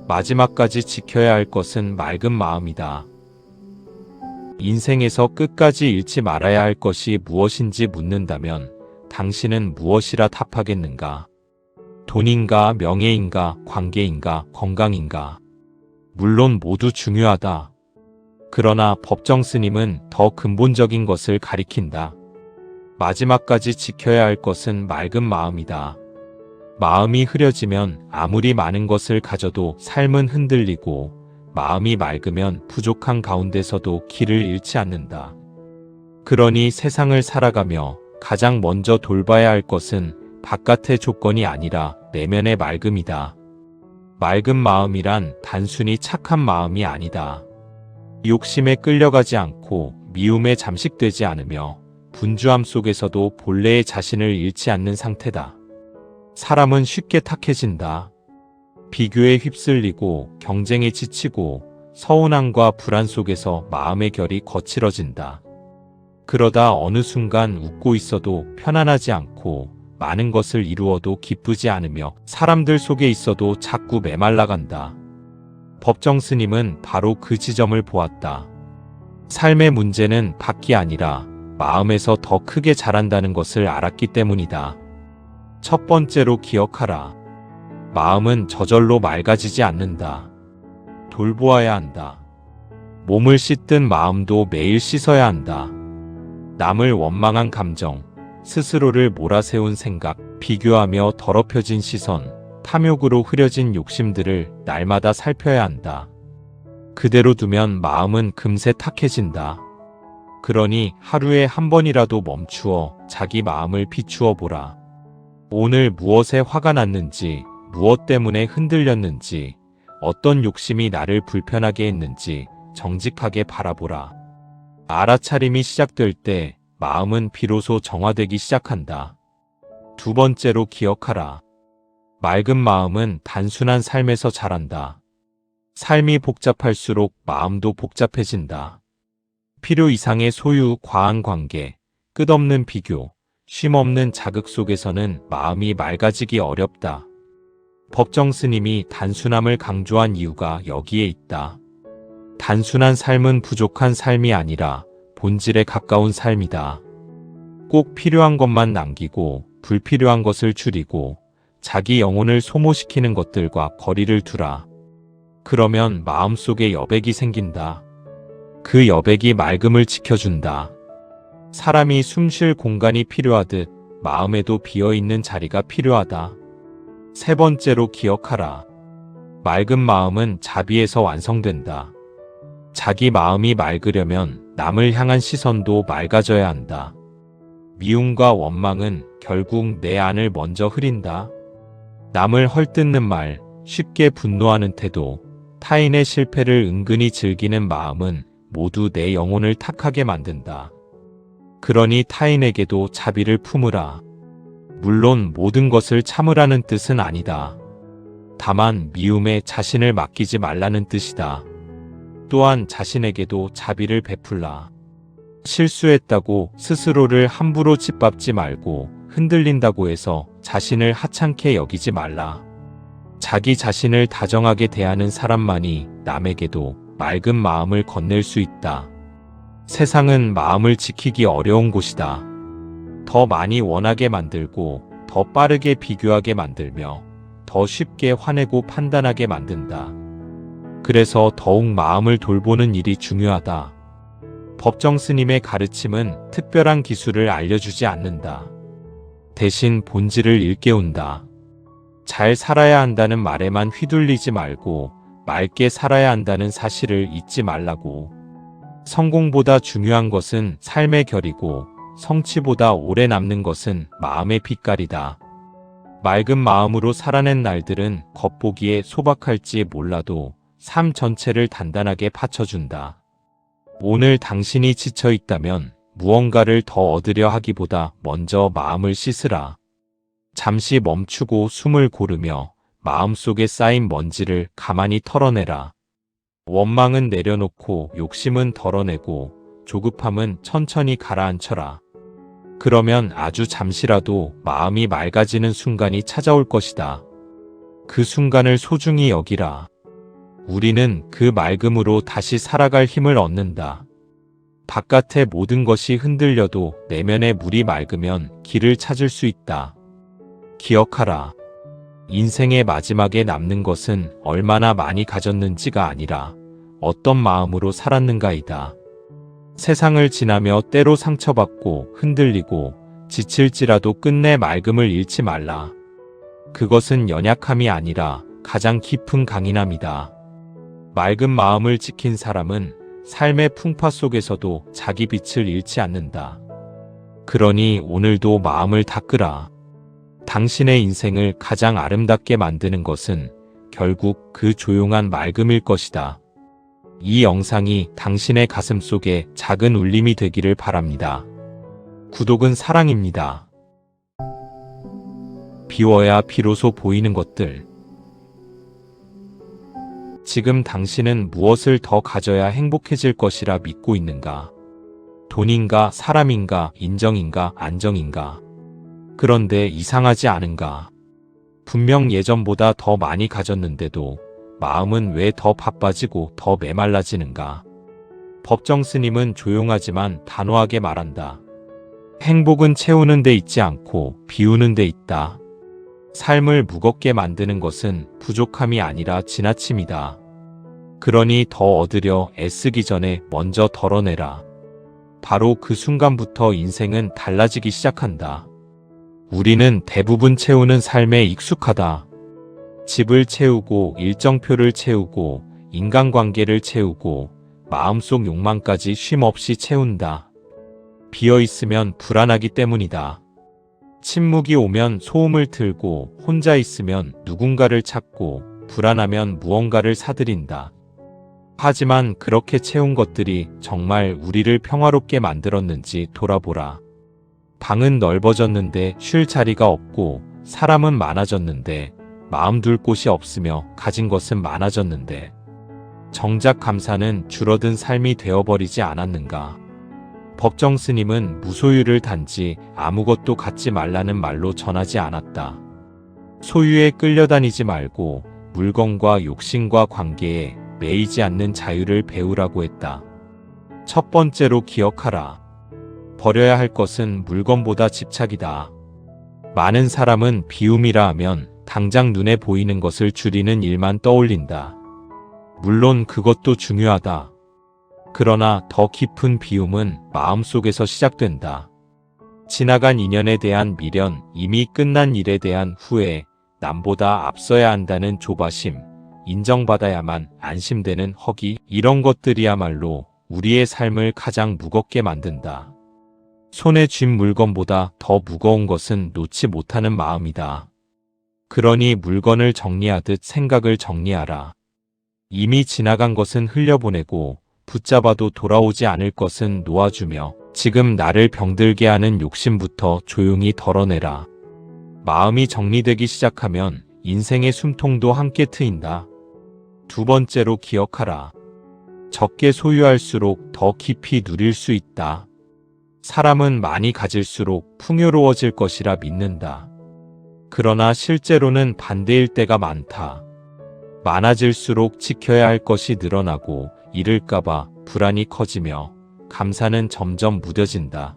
마지막까지 지켜야 할 것은 맑은 마음이다. 인생에서 끝까지 잃지 말아야 할 것이 무엇인지 묻는다면 당신은 무엇이라 답하겠는가? 돈인가, 명예인가, 관계인가, 건강인가? 물론 모두 중요하다. 그러나 법정 스님은 더 근본적인 것을 가리킨다. 마지막까지 지켜야 할 것은 맑은 마음이다. 마음이 흐려지면 아무리 많은 것을 가져도 삶은 흔들리고, 마음이 맑으면 부족한 가운데서도 길을 잃지 않는다. 그러니 세상을 살아가며 가장 먼저 돌봐야 할 것은 바깥의 조건이 아니라 내면의 맑음이다. 맑은 마음이란 단순히 착한 마음이 아니다. 욕심에 끌려가지 않고 미움에 잠식되지 않으며 분주함 속에서도 본래의 자신을 잃지 않는 상태다. 사람은 쉽게 탁해진다. 비교에 휩쓸리고 경쟁에 지치고 서운함과 불안 속에서 마음의 결이 거칠어진다. 그러다 어느 순간 웃고 있어도 편안하지 않고 많은 것을 이루어도 기쁘지 않으며 사람들 속에 있어도 자꾸 메말라간다. 법정 스님은 바로 그 지점을 보았다. 삶의 문제는 밖이 아니라 마음에서 더 크게 자란다는 것을 알았기 때문이다. 첫 번째로 기억하라. 마음은 저절로 맑아지지 않는다. 돌보아야 한다. 몸을 씻든 마음도 매일 씻어야 한다. 남을 원망한 감정, 스스로를 몰아세운 생각, 비교하며 더럽혀진 시선, 탐욕으로 흐려진 욕심들을 날마다 살펴야 한다. 그대로 두면 마음은 금세 탁해진다. 그러니 하루에 한 번이라도 멈추어 자기 마음을 비추어 보라. 오늘 무엇에 화가 났는지, 무엇 때문에 흔들렸는지, 어떤 욕심이 나를 불편하게 했는지 정직하게 바라보라. 알아차림이 시작될 때 마음은 비로소 정화되기 시작한다. 두 번째로 기억하라. 맑은 마음은 단순한 삶에서 자란다. 삶이 복잡할수록 마음도 복잡해진다. 필요 이상의 소유, 과한 관계, 끝없는 비교, 쉼없는 자극 속에서는 마음이 맑아지기 어렵다. 법정 스님이 단순함을 강조한 이유가 여기에 있다. 단순한 삶은 부족한 삶이 아니라 본질에 가까운 삶이다. 꼭 필요한 것만 남기고 불필요한 것을 줄이고 자기 영혼을 소모시키는 것들과 거리를 두라. 그러면 마음속에 여백이 생긴다. 그 여백이 맑음을 지켜준다. 사람이 숨 쉴 공간이 필요하듯 마음에도 비어있는 자리가 필요하다. 세 번째로 기억하라. 맑은 마음은 자비에서 완성된다. 자기 마음이 맑으려면 남을 향한 시선도 맑아져야 한다. 미움과 원망은 결국 내 안을 먼저 흐린다. 남을 헐뜯는 말, 쉽게 분노하는 태도, 타인의 실패를 은근히 즐기는 마음은 모두 내 영혼을 탁하게 만든다. 그러니 타인에게도 자비를 품으라. 물론 모든 것을 참으라는 뜻은 아니다. 다만 미움에 자신을 맡기지 말라는 뜻이다. 또한 자신에게도 자비를 베풀라. 실수했다고 스스로를 함부로 짓밟지 말고 흔들린다고 해서 자신을 하찮게 여기지 말라. 자기 자신을 다정하게 대하는 사람만이 남에게도 맑은 마음을 건넬 수 있다. 세상은 마음을 지키기 어려운 곳이다. 더 많이 원하게 만들고 더 빠르게 비교하게 만들며 더 쉽게 화내고 판단하게 만든다. 그래서 더욱 마음을 돌보는 일이 중요하다. 법정 스님의 가르침은 특별한 기술을 알려주지 않는다. 대신 본질을 일깨운다. 잘 살아야 한다는 말에만 휘둘리지 말고 맑게 살아야 한다는 사실을 잊지 말라고. 성공보다 중요한 것은 삶의 결이고 성취보다 오래 남는 것은 마음의 빛깔이다. 맑은 마음으로 살아낸 날들은 겉보기에 소박할지 몰라도 삶 전체를 단단하게 받쳐준다. 오늘 당신이 지쳐 있다면 무언가를 더 얻으려 하기보다 먼저 마음을 씻으라. 잠시 멈추고 숨을 고르며 마음속에 쌓인 먼지를 가만히 털어내라. 원망은 내려놓고 욕심은 덜어내고 조급함은 천천히 가라앉혀라. 그러면 아주 잠시라도 마음이 맑아지는 순간이 찾아올 것이다. 그 순간을 소중히 여기라. 우리는 그 맑음으로 다시 살아갈 힘을 얻는다. 바깥의 모든 것이 흔들려도 내면의 물이 맑으면 길을 찾을 수 있다. 기억하라. 인생의 마지막에 남는 것은 얼마나 많이 가졌는지가 아니라 어떤 마음으로 살았는가이다. 세상을 지나며 때로 상처받고 흔들리고 지칠지라도 끝내 맑음을 잃지 말라. 그것은 연약함이 아니라 가장 깊은 강인함이다. 맑은 마음을 지킨 사람은 삶의 풍파 속에서도 자기 빛을 잃지 않는다. 그러니 오늘도 마음을 닦으라. 당신의 인생을 가장 아름답게 만드는 것은 결국 그 조용한 맑음일 것이다. 이 영상이 당신의 가슴 속에 작은 울림이 되기를 바랍니다. 구독은 사랑입니다. 비워야 비로소 보이는 것들. 지금 당신은 무엇을 더 가져야 행복해질 것이라 믿고 있는가? 돈인가, 사람인가, 인정인가, 안정인가? 그런데 이상하지 않은가? 분명 예전보다 더 많이 가졌는데도 마음은 왜 더 바빠지고 더 메말라지는가? 법정 스님은 조용하지만 단호하게 말한다. 행복은 채우는 데 있지 않고 비우는 데 있다. 삶을 무겁게 만드는 것은 부족함이 아니라 지나침이다. 그러니 더 얻으려 애쓰기 전에 먼저 덜어내라. 바로 그 순간부터 인생은 달라지기 시작한다. 우리는 대부분 채우는 삶에 익숙하다. 집을 채우고 일정표를 채우고 인간관계를 채우고 마음속 욕망까지 쉼없이 채운다. 비어있으면 불안하기 때문이다. 침묵이 오면 소음을 틀고 혼자 있으면 누군가를 찾고 불안하면 무언가를 사들인다. 하지만 그렇게 채운 것들이 정말 우리를 평화롭게 만들었는지 돌아보라. 방은 넓어졌는데 쉴 자리가 없고 사람은 많아졌는데 마음 둘 곳이 없으며 가진 것은 많아졌는데 정작 감사는 줄어든 삶이 되어버리지 않았는가? 법정 스님은 무소유를 단지 아무것도 갖지 말라는 말로 전하지 않았다. 소유에 끌려다니지 말고 물건과 욕심과 관계에 매이지 않는 자유를 배우라고 했다. 첫 번째로 기억하라. 버려야 할 것은 물건보다 집착이다. 많은 사람은 비움이라 하면 당장 눈에 보이는 것을 줄이는 일만 떠올린다. 물론 그것도 중요하다. 그러나 더 깊은 비움은 마음속에서 시작된다. 지나간 인연에 대한 미련, 이미 끝난 일에 대한 후회, 남보다 앞서야 한다는 조바심, 인정받아야만 안심되는 허기, 이런 것들이야말로 우리의 삶을 가장 무겁게 만든다. 손에 쥔 물건보다 더 무거운 것은 놓지 못하는 마음이다. 그러니 물건을 정리하듯 생각을 정리하라. 이미 지나간 것은 흘려보내고 붙잡아도 돌아오지 않을 것은 놓아주며 지금 나를 병들게 하는 욕심부터 조용히 덜어내라. 마음이 정리되기 시작하면 인생의 숨통도 함께 트인다. 두 번째로 기억하라. 적게 소유할수록 더 깊이 누릴 수 있다. 사람은 많이 가질수록 풍요로워질 것이라 믿는다. 그러나 실제로는 반대일 때가 많다. 많아질수록 지켜야 할 것이 늘어나고 잃을까봐 불안이 커지며 감사는 점점 무뎌진다.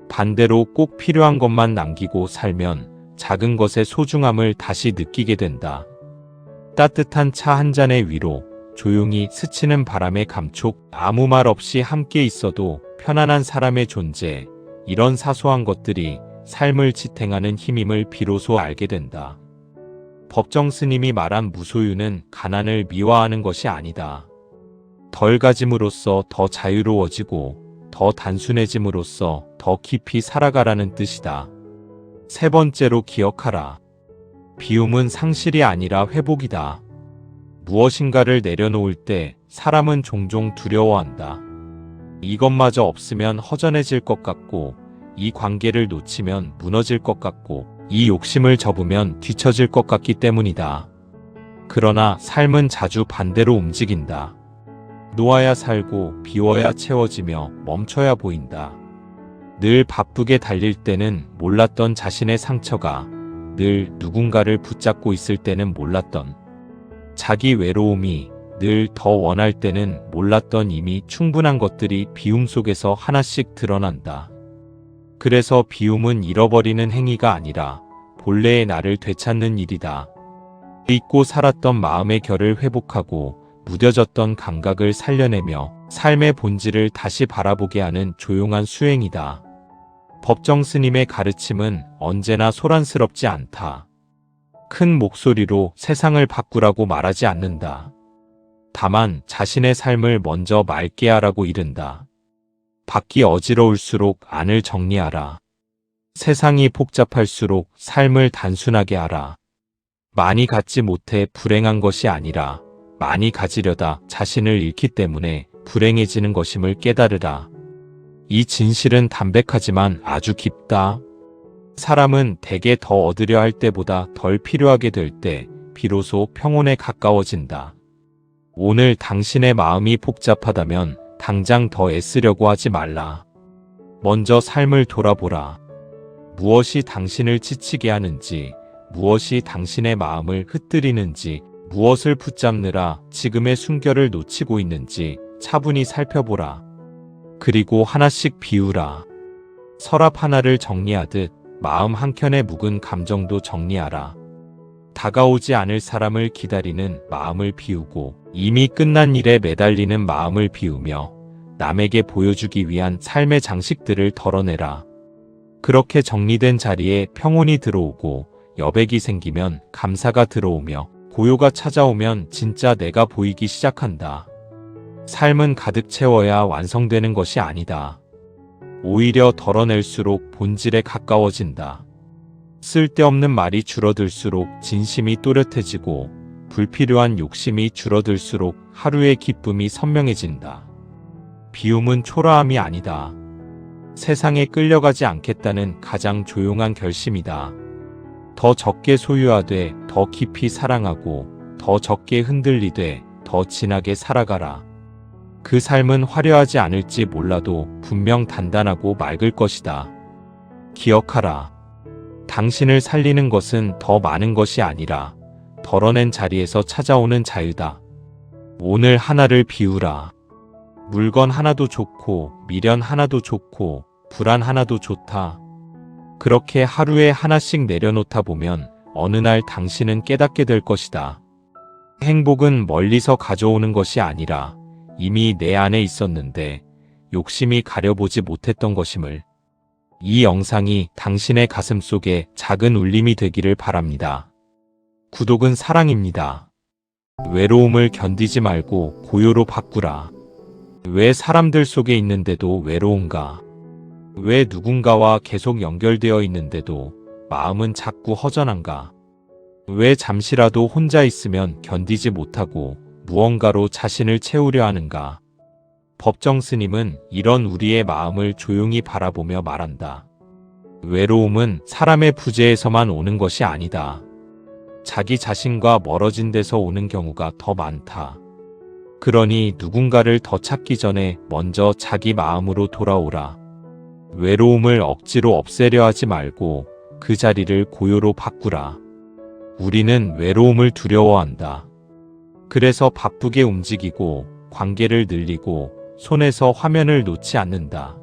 반대로 꼭 필요한 것만 남기고 살면 작은 것의 소중함을 다시 느끼게 된다. 따뜻한 차 한 잔의 위로, 조용히 스치는 바람의 감촉, 아무 말 없이 함께 있어도 편안한 사람의 존재, 이런 사소한 것들이 삶을 지탱하는 힘임을 비로소 알게 된다. 법정 스님이 말한 무소유는 가난을 미화하는 것이 아니다. 덜 가짐으로써 더 자유로워지고 더 단순해짐으로써 더 깊이 살아가라는 뜻이다. 세 번째로 기억하라. 비움은 상실이 아니라 회복이다. 무엇인가를 내려놓을 때 사람은 종종 두려워한다. 이것마저 없으면 허전해질 것 같고, 이 관계를 놓치면 무너질 것 같고, 이 욕심을 접으면 뒤처질 것 같기 때문이다. 그러나 삶은 자주 반대로 움직인다. 놓아야 살고 비워야 채워지며 멈춰야 보인다. 늘 바쁘게 달릴 때는 몰랐던 자신의 상처가, 늘 누군가를 붙잡고 있을 때는 몰랐던 자기 외로움이 늘 더 원할 때는 몰랐던 이미 충분한 것들이 비움 속에서 하나씩 드러난다. 그래서 비움은 잃어버리는 행위가 아니라 본래의 나를 되찾는 일이다. 잊고 살았던 마음의 결을 회복하고 무뎌졌던 감각을 살려내며 삶의 본질을 다시 바라보게 하는 조용한 수행이다. 법정 스님의 가르침은 언제나 소란스럽지 않다. 큰 목소리로 세상을 바꾸라고 말하지 않는다. 다만 자신의 삶을 먼저 맑게 하라고 이른다. 밖이 어지러울수록 안을 정리하라. 세상이 복잡할수록 삶을 단순하게 하라. 많이 갖지 못해 불행한 것이 아니라 많이 가지려다 자신을 잃기 때문에 불행해지는 것임을 깨달으라. 이 진실은 담백하지만 아주 깊다. 사람은 대개 더 얻으려 할 때보다 덜 필요하게 될 때 비로소 평온에 가까워진다. 오늘 당신의 마음이 복잡하다면 당장 더 애쓰려고 하지 말라. 먼저 삶을 돌아보라. 무엇이 당신을 지치게 하는지, 무엇이 당신의 마음을 흩뜨리는지, 무엇을 붙잡느라 지금의 순결을 놓치고 있는지 차분히 살펴보라. 그리고 하나씩 비우라. 서랍 하나를 정리하듯 마음 한켠에 묵은 감정도 정리하라. 다가오지 않을 사람을 기다리는 마음을 비우고 이미 끝난 일에 매달리는 마음을 비우며 남에게 보여주기 위한 삶의 장식들을 덜어내라. 그렇게 정리된 자리에 평온이 들어오고 여백이 생기면 감사가 들어오며 고요가 찾아오면 진짜 내가 보이기 시작한다. 삶은 가득 채워야 완성되는 것이 아니다. 오히려 덜어낼수록 본질에 가까워진다. 쓸데없는 말이 줄어들수록 진심이 또렷해지고 불필요한 욕심이 줄어들수록 하루의 기쁨이 선명해진다. 비움은 초라함이 아니다. 세상에 끌려가지 않겠다는 가장 조용한 결심이다. 더 적게 소유하되 더 깊이 사랑하고 더 적게 흔들리되 더 진하게 살아가라. 그 삶은 화려하지 않을지 몰라도 분명 단단하고 맑을 것이다. 기억하라. 당신을 살리는 것은 더 많은 것이 아니라 덜어낸 자리에서 찾아오는 자유다. 오늘 하나를 비우라. 물건 하나도 좋고 미련 하나도 좋고 불안 하나도 좋다. 그렇게 하루에 하나씩 내려놓다 보면 어느 날 당신은 깨닫게 될 것이다. 행복은 멀리서 가져오는 것이 아니라 이미 내 안에 있었는데 욕심이 가려보지 못했던 것임을. 이 영상이 당신의 가슴 속에 작은 울림이 되기를 바랍니다. 구독은 사랑입니다. 외로움을 견디지 말고 고요로 바꾸라. 왜 사람들 속에 있는데도 외로운가? 왜 누군가와 계속 연결되어 있는데도 마음은 자꾸 허전한가? 왜 잠시라도 혼자 있으면 견디지 못하고 무언가로 자신을 채우려 하는가? 법정 스님은 이런 우리의 마음을 조용히 바라보며 말한다. 외로움은 사람의 부재에서만 오는 것이 아니다. 자기 자신과 멀어진 데서 오는 경우가 더 많다. 그러니 누군가를 더 찾기 전에 먼저 자기 마음으로 돌아오라. 외로움을 억지로 없애려 하지 말고 그 자리를 고요로 바꾸라. 우리는 외로움을 두려워한다. 그래서 바쁘게 움직이고 관계를 늘리고 손에서 화면을 놓지 않는다.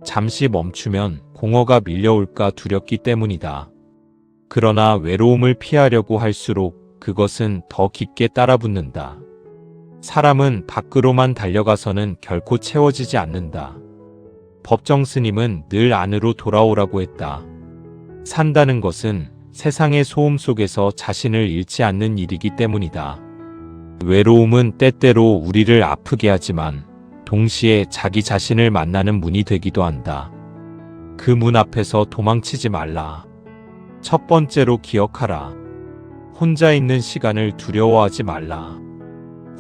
잠시 멈추면 공허가 밀려올까 두렵기 때문이다. 그러나 외로움을 피하려고 할수록 그것은 더 깊게 따라붙는다. 사람은 밖으로만 달려가서는 결코 채워지지 않는다. 법정 스님은 늘 안으로 돌아오라고 했다. 산다는 것은 세상의 소음 속에서 자신을 잃지 않는 일이기 때문이다. 외로움은 때때로 우리를 아프게 하지만 동시에 자기 자신을 만나는 문이 되기도 한다. 그 문 앞에서 도망치지 말라. 첫 번째로 기억하라. 혼자 있는 시간을 두려워하지 말라.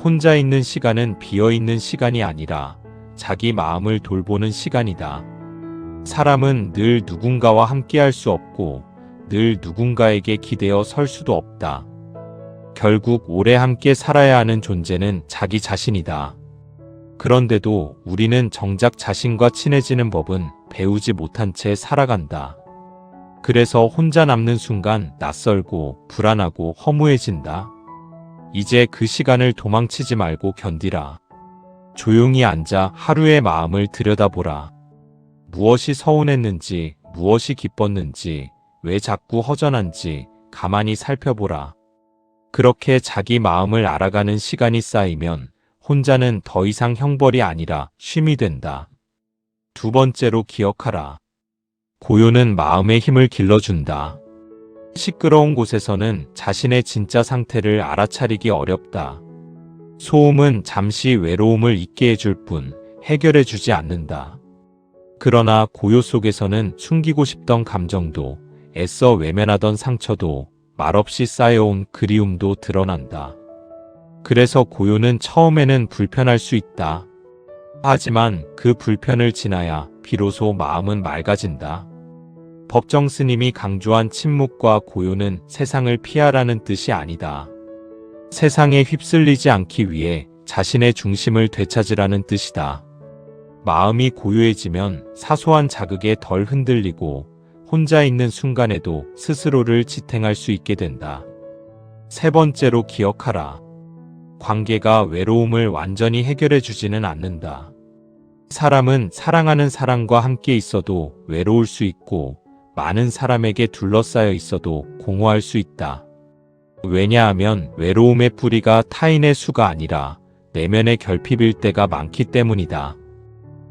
혼자 있는 시간은 비어있는 시간이 아니라 자기 마음을 돌보는 시간이다. 사람은 늘 누군가와 함께할 수 없고 늘 누군가에게 기대어 설 수도 없다. 결국 오래 함께 살아야 하는 존재는 자기 자신이다. 그런데도 우리는 정작 자신과 친해지는 법은 배우지 못한 채 살아간다. 그래서 혼자 남는 순간 낯설고 불안하고 허무해진다. 이제 그 시간을 도망치지 말고 견디라. 조용히 앉아 하루의 마음을 들여다보라. 무엇이 서운했는지, 무엇이 기뻤는지, 왜 자꾸 허전한지 가만히 살펴보라. 그렇게 자기 마음을 알아가는 시간이 쌓이면 혼자는 더 이상 형벌이 아니라 쉼이 된다. 두 번째로 기억하라. 고요는 마음의 힘을 길러준다. 시끄러운 곳에서는 자신의 진짜 상태를 알아차리기 어렵다. 소음은 잠시 외로움을 잊게 해줄 뿐 해결해 주지 않는다. 그러나 고요 속에서는 숨기고 싶던 감정도, 애써 외면하던 상처도, 말없이 쌓여온 그리움도 드러난다. 그래서 고요는 처음에는 불편할 수 있다. 하지만 그 불편을 지나야 비로소 마음은 맑아진다. 법정 스님이 강조한 침묵과 고요는 세상을 피하라는 뜻이 아니다. 세상에 휩쓸리지 않기 위해 자신의 중심을 되찾으라는 뜻이다. 마음이 고요해지면 사소한 자극에 덜 흔들리고 혼자 있는 순간에도 스스로를 지탱할 수 있게 된다. 세 번째로 기억하라. 관계가 외로움을 완전히 해결해 주지는 않는다. 사람은 사랑하는 사람과 함께 있어도 외로울 수 있고 많은 사람에게 둘러싸여 있어도 공허할 수 있다. 왜냐하면 외로움의 뿌리가 타인의 수가 아니라 내면의 결핍일 때가 많기 때문이다.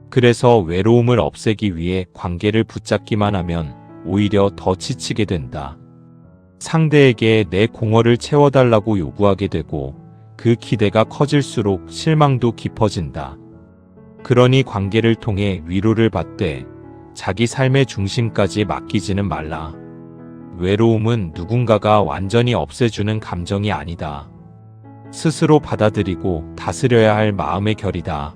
그래서 외로움을 없애기 위해 관계를 붙잡기만 하면 오히려 더 지치게 된다. 상대에게 내 공허를 채워달라고 요구하게 되고 그 기대가 커질수록 실망도 깊어진다. 그러니 관계를 통해 위로를 받되 자기 삶의 중심까지 맡기지는 말라. 외로움은 누군가가 완전히 없애주는 감정이 아니다. 스스로 받아들이고 다스려야 할 마음의 결이다.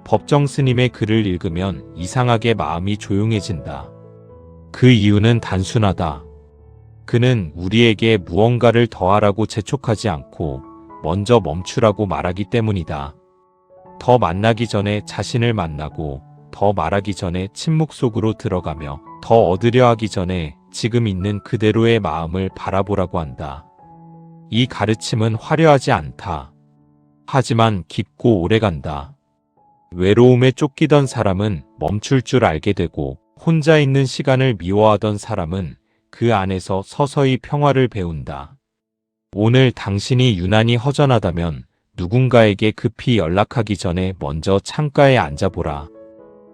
법정 스님의 글을 읽으면 이상하게 마음이 조용해진다. 그 이유는 단순하다. 그는 우리에게 무언가를 더하라고 재촉하지 않고 먼저 멈추라고 말하기 때문이다. 더 만나기 전에 자신을 만나고 더 말하기 전에 침묵 속으로 들어가며 더 얻으려 하기 전에 지금 있는 그대로의 마음을 바라보라고 한다. 이 가르침은 화려하지 않다. 하지만 깊고 오래간다. 외로움에 쫓기던 사람은 멈출 줄 알게 되고 혼자 있는 시간을 미워하던 사람은 그 안에서 서서히 평화를 배운다. 오늘 당신이 유난히 허전하다면 누군가에게 급히 연락하기 전에 먼저 창가에 앉아보라.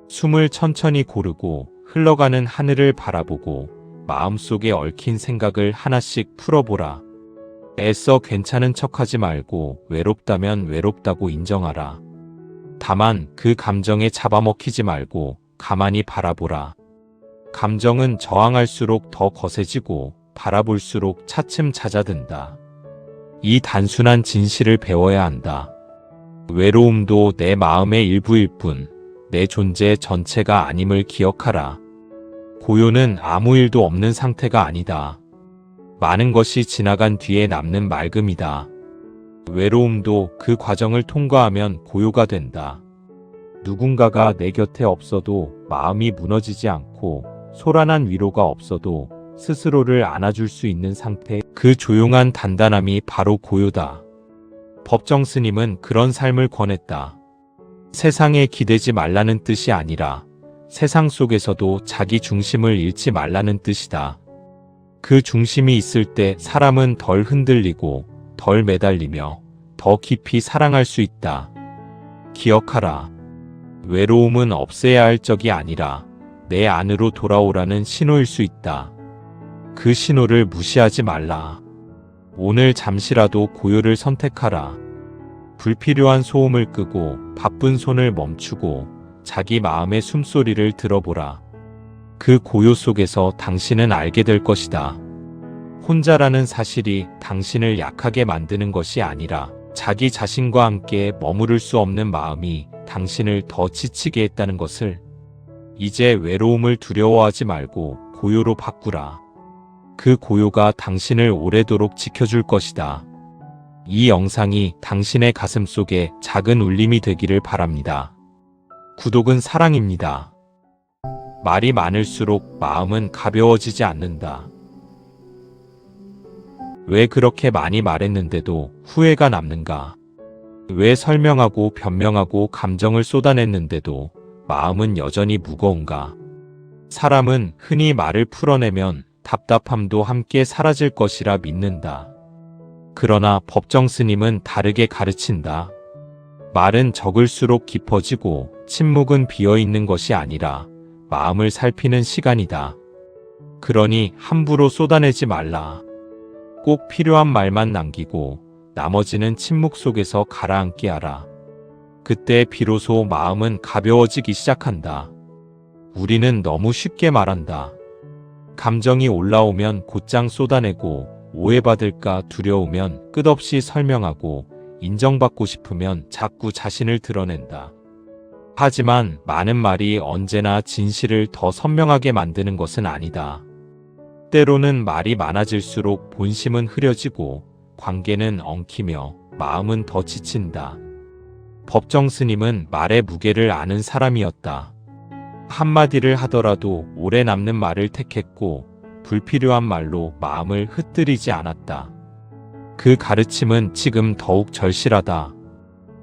숨을 천천히 고르고 흘러가는 하늘을 바라보고 마음속에 얽힌 생각을 하나씩 풀어보라. 애써 괜찮은 척하지 말고 외롭다면 외롭다고 인정하라. 다만 그 감정에 잡아먹히지 말고 가만히 바라보라. 감정은 저항할수록 더 거세지고 바라볼수록 차츰 잦아든다. 이 단순한 진실을 배워야 한다. 외로움도 내 마음의 일부일 뿐 내 존재 전체가 아님을 기억하라. 고요는 아무 일도 없는 상태가 아니다. 많은 것이 지나간 뒤에 남는 맑음이다. 외로움도 그 과정을 통과하면 고요가 된다. 누군가가 내 곁에 없어도 마음이 무너지지 않고 소란한 위로가 없어도 스스로를 안아줄 수 있는 상태, 그 조용한 단단함이 바로 고요다. 법정 스님은 그런 삶을 권했다. 세상에 기대지 말라는 뜻이 아니라 세상 속에서도 자기 중심을 잃지 말라는 뜻이다. 그 중심이 있을 때 사람은 덜 흔들리고 덜 매달리며 더 깊이 사랑할 수 있다. 기억하라. 외로움은 없애야 할 적이 아니라 내 안으로 돌아오라는 신호일 수 있다. 그 신호를 무시하지 말라. 오늘 잠시라도 고요를 선택하라. 불필요한 소음을 끄고 바쁜 손을 멈추고 자기 마음의 숨소리를 들어보라. 그 고요 속에서 당신은 알게 될 것이다. 혼자라는 사실이 당신을 약하게 만드는 것이 아니라 자기 자신과 함께 머무를 수 없는 마음이 당신을 더 지치게 했다는 것을. 이제 외로움을 두려워하지 말고 고요로 바꾸라. 그 고요가 당신을 오래도록 지켜줄 것이다. 이 영상이 당신의 가슴 속에 작은 울림이 되기를 바랍니다. 구독은 사랑입니다. 말이 많을수록 마음은 가벼워지지 않는다. 왜 그렇게 많이 말했는데도 후회가 남는가? 왜 설명하고 변명하고 감정을 쏟아냈는데도 마음은 여전히 무거운가? 사람은 흔히 말을 풀어내면 답답함도 함께 사라질 것이라 믿는다. 그러나 법정 스님은 다르게 가르친다. 말은 적을수록 깊어지고 침묵은 비어있는 것이 아니라 마음을 살피는 시간이다. 그러니 함부로 쏟아내지 말라. 꼭 필요한 말만 남기고 나머지는 침묵 속에서 가라앉게 하라. 그때 비로소 마음은 가벼워지기 시작한다. 우리는 너무 쉽게 말한다. 감정이 올라오면 곧장 쏟아내고 오해받을까 두려우면 끝없이 설명하고 인정받고 싶으면 자꾸 자신을 드러낸다. 하지만 많은 말이 언제나 진실을 더 선명하게 만드는 것은 아니다. 때로는 말이 많아질수록 본심은 흐려지고 관계는 엉키며 마음은 더 지친다. 법정 스님은 말의 무게를 아는 사람이었다. 한마디를 하더라도 오래 남는 말을 택했고 불필요한 말로 마음을 흩뜨리지 않았다. 그 가르침은 지금 더욱 절실하다.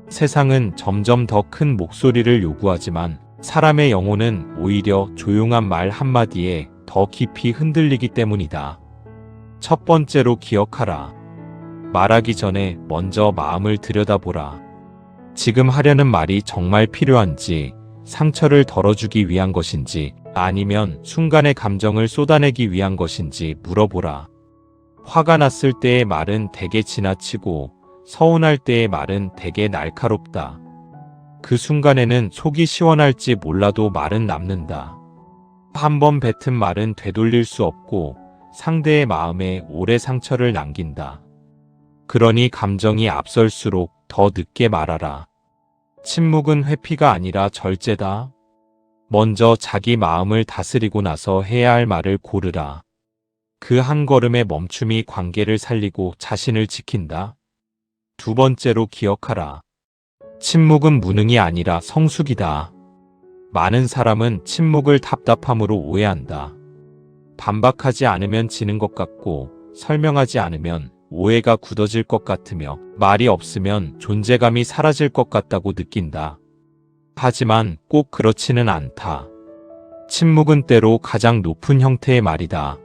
세상은 점점 더 큰 목소리를 요구하지만 사람의 영혼은 오히려 조용한 말 한마디에 더 깊이 흔들리기 때문이다. 첫 번째로 기억하라. 말하기 전에 먼저 마음을 들여다보라. 지금 하려는 말이 정말 필요한지, 상처를 덜어주기 위한 것인지, 아니면 순간의 감정을 쏟아내기 위한 것인지 물어보라. 화가 났을 때의 말은 대개 지나치고 서운할 때의 말은 대개 날카롭다. 그 순간에는 속이 시원할지 몰라도 말은 남는다. 한번 뱉은 말은 되돌릴 수 없고 상대의 마음에 오래 상처를 남긴다. 그러니 감정이 앞설수록 더 늦게 말하라. 침묵은 회피가 아니라 절제다. 먼저 자기 마음을 다스리고 나서 해야 할 말을 고르라. 그 한 걸음의 멈춤이 관계를 살리고 자신을 지킨다. 두 번째로 기억하라. 침묵은 무능이 아니라 성숙이다. 많은 사람은 침묵을 답답함으로 오해한다. 반박하지 않으면 지는 것 같고 설명하지 않으면 오해가 굳어질 것 같으며 말이 없으면 존재감이 사라질 것 같다고 느낀다. 하지만 꼭 그렇지는 않다. 침묵은 때로 가장 높은 형태의 말이다.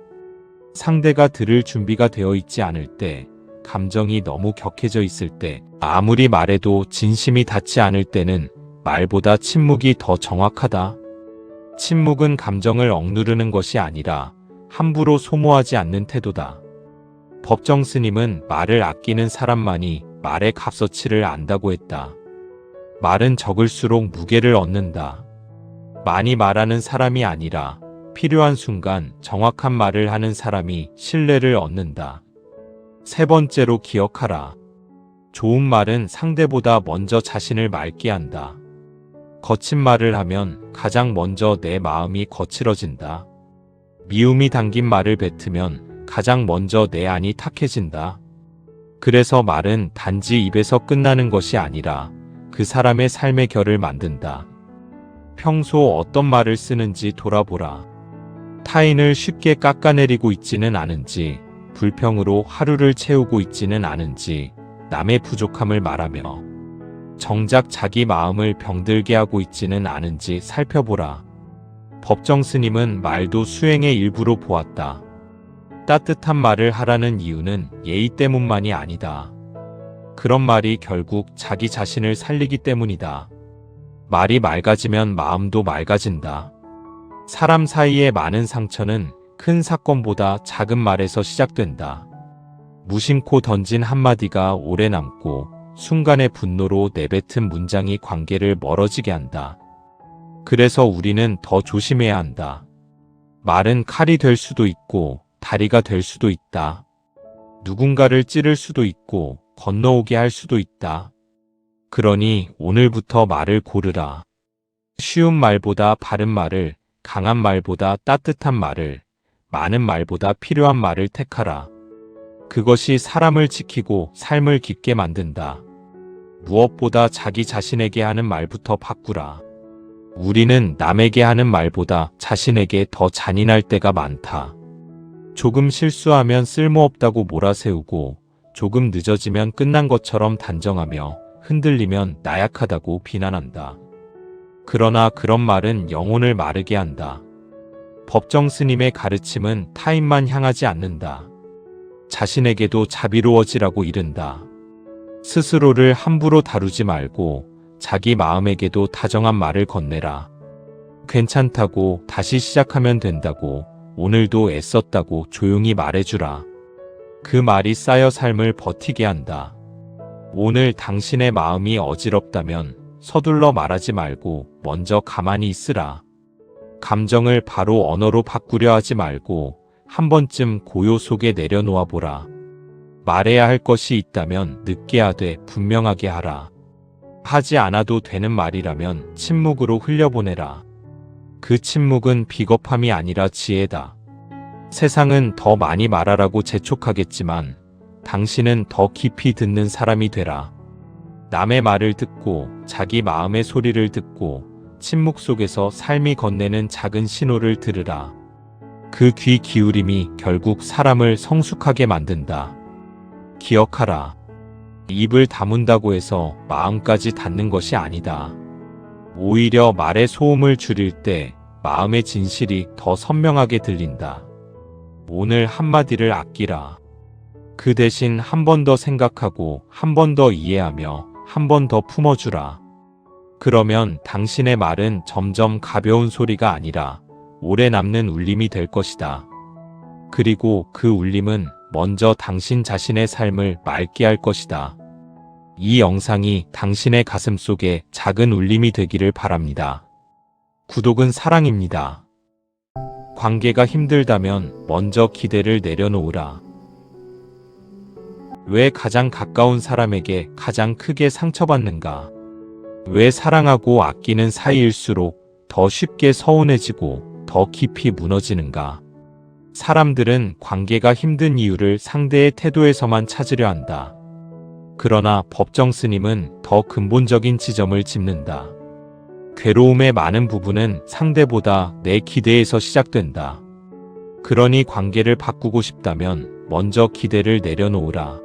상대가 들을 준비가 되어 있지 않을 때, 감정이 너무 격해져 있을 때, 아무리 말해도 진심이 닿지 않을 때는 말보다 침묵이 더 정확하다. 침묵은 감정을 억누르는 것이 아니라 함부로 소모하지 않는 태도다. 법정 스님은 말을 아끼는 사람만이 말의 값어치를 안다고 했다. 말은 적을수록 무게를 얻는다. 많이 말하는 사람이 아니라 필요한 순간 정확한 말을 하는 사람이 신뢰를 얻는다. 세 번째로 기억하라. 좋은 말은 상대보다 먼저 자신을 맑게 한다. 거친 말을 하면 가장 먼저 내 마음이 거칠어진다. 미움이 담긴 말을 뱉으면 가장 먼저 내 안이 탁해진다. 그래서 말은 단지 입에서 끝나는 것이 아니라 그 사람의 삶의 결을 만든다. 평소 어떤 말을 쓰는지 돌아보라. 타인을 쉽게 깎아내리고 있지는 않은지, 불평으로 하루를 채우고 있지는 않은지, 남의 부족함을 말하며 정작 자기 마음을 병들게 하고 있지는 않은지 살펴보라. 법정 스님은 말도 수행의 일부로 보았다. 따뜻한 말을 하라는 이유는 예의 때문만이 아니다. 그런 말이 결국 자기 자신을 살리기 때문이다. 말이 맑아지면 마음도 맑아진다. 사람 사이의 많은 상처는 큰 사건보다 작은 말에서 시작된다. 무심코 던진 한마디가 오래 남고 순간의 분노로 내뱉은 문장이 관계를 멀어지게 한다. 그래서 우리는 더 조심해야 한다. 말은 칼이 될 수도 있고 다리가 될 수도 있다. 누군가를 찌를 수도 있고 건너오게 할 수도 있다. 그러니 오늘부터 말을 고르라. 쉬운 말보다 바른 말을, 강한 말보다 따뜻한 말을, 많은 말보다 필요한 말을 택하라. 그것이 사람을 지키고 삶을 깊게 만든다. 무엇보다 자기 자신에게 하는 말부터 바꾸라. 우리는 남에게 하는 말보다 자신에게 더 잔인할 때가 많다. 조금 실수하면 쓸모없다고 몰아세우고 조금 늦어지면 끝난 것처럼 단정하며 흔들리면 나약하다고 비난한다. 그러나 그런 말은 영혼을 마르게 한다. 법정 스님의 가르침은 타인만 향하지 않는다. 자신에게도 자비로워지라고 이른다. 스스로를 함부로 다루지 말고 자기 마음에게도 다정한 말을 건네라. 괜찮다고, 다시 시작하면 된다고, 오늘도 애썼다고 조용히 말해주라. 그 말이 쌓여 삶을 버티게 한다. 오늘 당신의 마음이 어지럽다면 서둘러 말하지 말고 먼저 가만히 있으라. 감정을 바로 언어로 바꾸려 하지 말고 한 번쯤 고요 속에 내려놓아 보라. 말해야 할 것이 있다면 늦게 하되 분명하게 하라. 하지 않아도 되는 말이라면 침묵으로 흘려보내라. 그 침묵은 비겁함이 아니라 지혜다. 세상은 더 많이 말하라고 재촉하겠지만 당신은 더 깊이 듣는 사람이 되라. 남의 말을 듣고 자기 마음의 소리를 듣고 침묵 속에서 삶이 건네는 작은 신호를 들으라. 그 귀 기울임이 결국 사람을 성숙하게 만든다. 기억하라. 입을 다문다고 해서 마음까지 닫는 것이 아니다. 오히려 말의 소음을 줄일 때 마음의 진실이 더 선명하게 들린다. 오늘 한마디를 아끼라. 그 대신 한 번 더 생각하고 한 번 더 이해하며 한 번 더 품어주라. 그러면 당신의 말은 점점 가벼운 소리가 아니라 오래 남는 울림이 될 것이다. 그리고 그 울림은 먼저 당신 자신의 삶을 맑게 할 것이다. 이 영상이 당신의 가슴 속에 작은 울림이 되기를 바랍니다. 구독은 사랑입니다. 관계가 힘들다면 먼저 기대를 내려놓으라. 왜 가장 가까운 사람에게 가장 크게 상처받는가? 왜 사랑하고 아끼는 사이일수록 더 쉽게 서운해지고 더 깊이 무너지는가? 사람들은 관계가 힘든 이유를 상대의 태도에서만 찾으려 한다. 그러나 법정 스님은 더 근본적인 지점을 짚는다. 괴로움의 많은 부분은 상대보다 내 기대에서 시작된다. 그러니 관계를 바꾸고 싶다면 먼저 기대를 내려놓으라.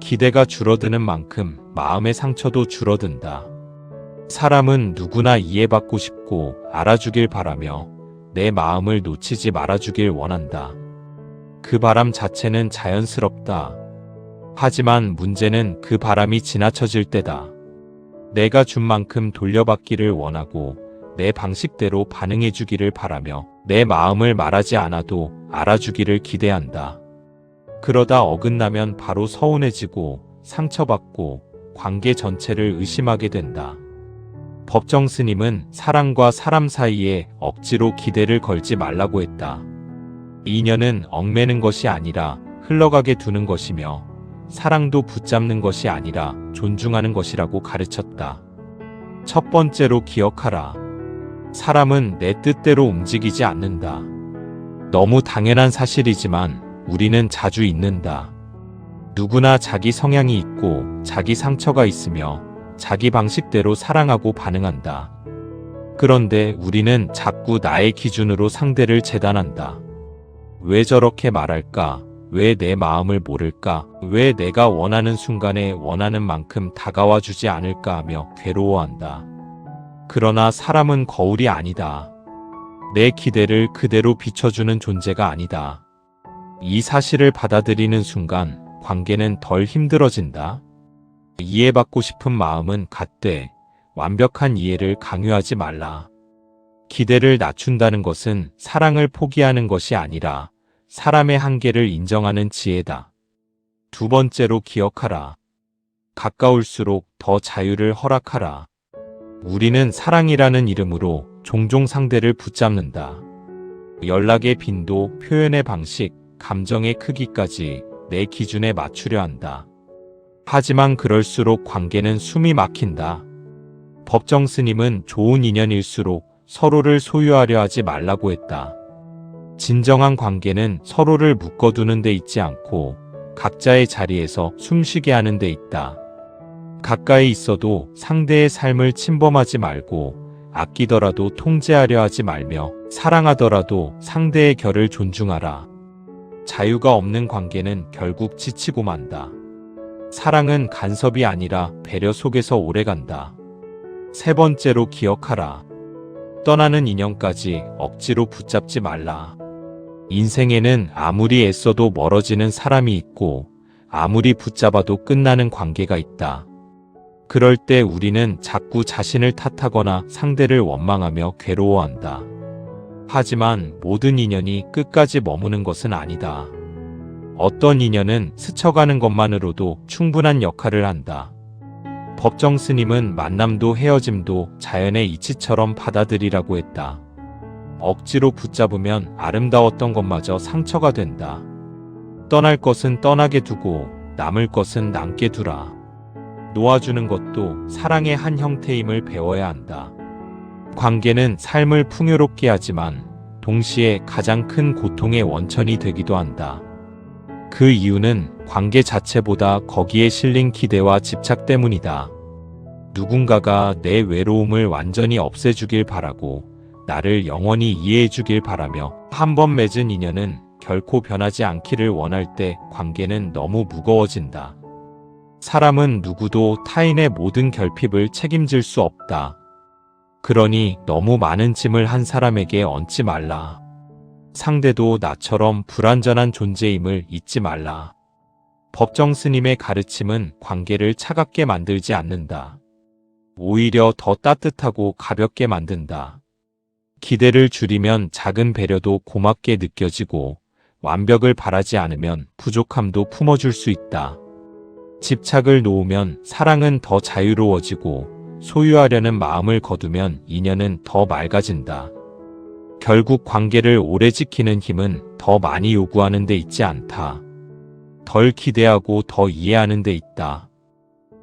기대가 줄어드는 만큼 마음의 상처도 줄어든다. 사람은 누구나 이해받고 싶고 알아주길 바라며 내 마음을 놓치지 말아주길 원한다. 그 바람 자체는 자연스럽다. 하지만 문제는 그 바람이 지나쳐질 때다. 내가 준 만큼 돌려받기를 원하고 내 방식대로 반응해주기를 바라며 내 마음을 말하지 않아도 알아주기를 기대한다. 그러다 어긋나면 바로 서운해지고 상처받고 관계 전체를 의심하게 된다. 법정 스님은 사람과 사람 사이에 억지로 기대를 걸지 말라고 했다. 인연은 얽매는 것이 아니라 흘러가게 두는 것이며 사랑도 붙잡는 것이 아니라 존중하는 것이라고 가르쳤다. 첫 번째로 기억하라. 사람은 내 뜻대로 움직이지 않는다. 너무 당연한 사실이지만 우리는 자주 잊는다. 누구나 자기 성향이 있고 자기 상처가 있으며 자기 방식대로 사랑하고 반응한다. 그런데 우리는 자꾸 나의 기준으로 상대를 재단한다. 왜 저렇게 말할까? 왜 내 마음을 모를까? 왜 내가 원하는 순간에 원하는 만큼 다가와 주지 않을까 하며 괴로워한다. 그러나 사람은 거울이 아니다. 내 기대를 그대로 비춰주는 존재가 아니다. 이 사실을 받아들이는 순간 관계는 덜 힘들어진다. 이해받고 싶은 마음은 갖되 완벽한 이해를 강요하지 말라. 기대를 낮춘다는 것은 사랑을 포기하는 것이 아니라 사람의 한계를 인정하는 지혜다. 두 번째로 기억하라. 가까울수록 더 자유를 허락하라. 우리는 사랑이라는 이름으로 종종 상대를 붙잡는다. 연락의 빈도, 표현의 방식, 감정의 크기까지 내 기준에 맞추려 한다. 하지만 그럴수록 관계는 숨이 막힌다. 법정 스님은 좋은 인연일수록 서로를 소유하려 하지 말라고 했다. 진정한 관계는 서로를 묶어두는 데 있지 않고 각자의 자리에서 숨쉬게 하는 데 있다. 가까이 있어도 상대의 삶을 침범하지 말고 아끼더라도 통제하려 하지 말며 사랑하더라도 상대의 결을 존중하라. 자유가 없는 관계는 결국 지치고 만다. 사랑은 간섭이 아니라 배려 속에서 오래간다. 세 번째로 기억하라. 떠나는 인연까지 억지로 붙잡지 말라. 인생에는 아무리 애써도 멀어지는 사람이 있고 아무리 붙잡아도 끝나는 관계가 있다. 그럴 때 우리는 자꾸 자신을 탓하거나 상대를 원망하며 괴로워한다. 하지만 모든 인연이 끝까지 머무는 것은 아니다. 어떤 인연은 스쳐가는 것만으로도 충분한 역할을 한다. 법정 스님은 만남도 헤어짐도 자연의 이치처럼 받아들이라고 했다. 억지로 붙잡으면 아름다웠던 것마저 상처가 된다. 떠날 것은 떠나게 두고 남을 것은 남게 두라. 놓아주는 것도 사랑의 한 형태임을 배워야 한다. 관계는 삶을 풍요롭게 하지만 동시에 가장 큰 고통의 원천이 되기도 한다. 그 이유는 관계 자체보다 거기에 실린 기대와 집착 때문이다. 누군가가 내 외로움을 완전히 없애주길 바라고 나를 영원히 이해해주길 바라며 한 번 맺은 인연은 결코 변하지 않기를 원할 때 관계는 너무 무거워진다. 사람은 누구도 타인의 모든 결핍을 책임질 수 없다. 그러니 너무 많은 짐을 한 사람에게 얹지 말라. 상대도 나처럼 불완전한 존재임을 잊지 말라. 법정 스님의 가르침은 관계를 차갑게 만들지 않는다. 오히려 더 따뜻하고 가볍게 만든다. 기대를 줄이면 작은 배려도 고맙게 느껴지고 완벽을 바라지 않으면 부족함도 품어줄 수 있다. 집착을 놓으면 사랑은 더 자유로워지고 소유하려는 마음을 거두면 인연은 더 맑아진다. 결국 관계를 오래 지키는 힘은 더 많이 요구하는 데 있지 않다. 덜 기대하고 더 이해하는 데 있다.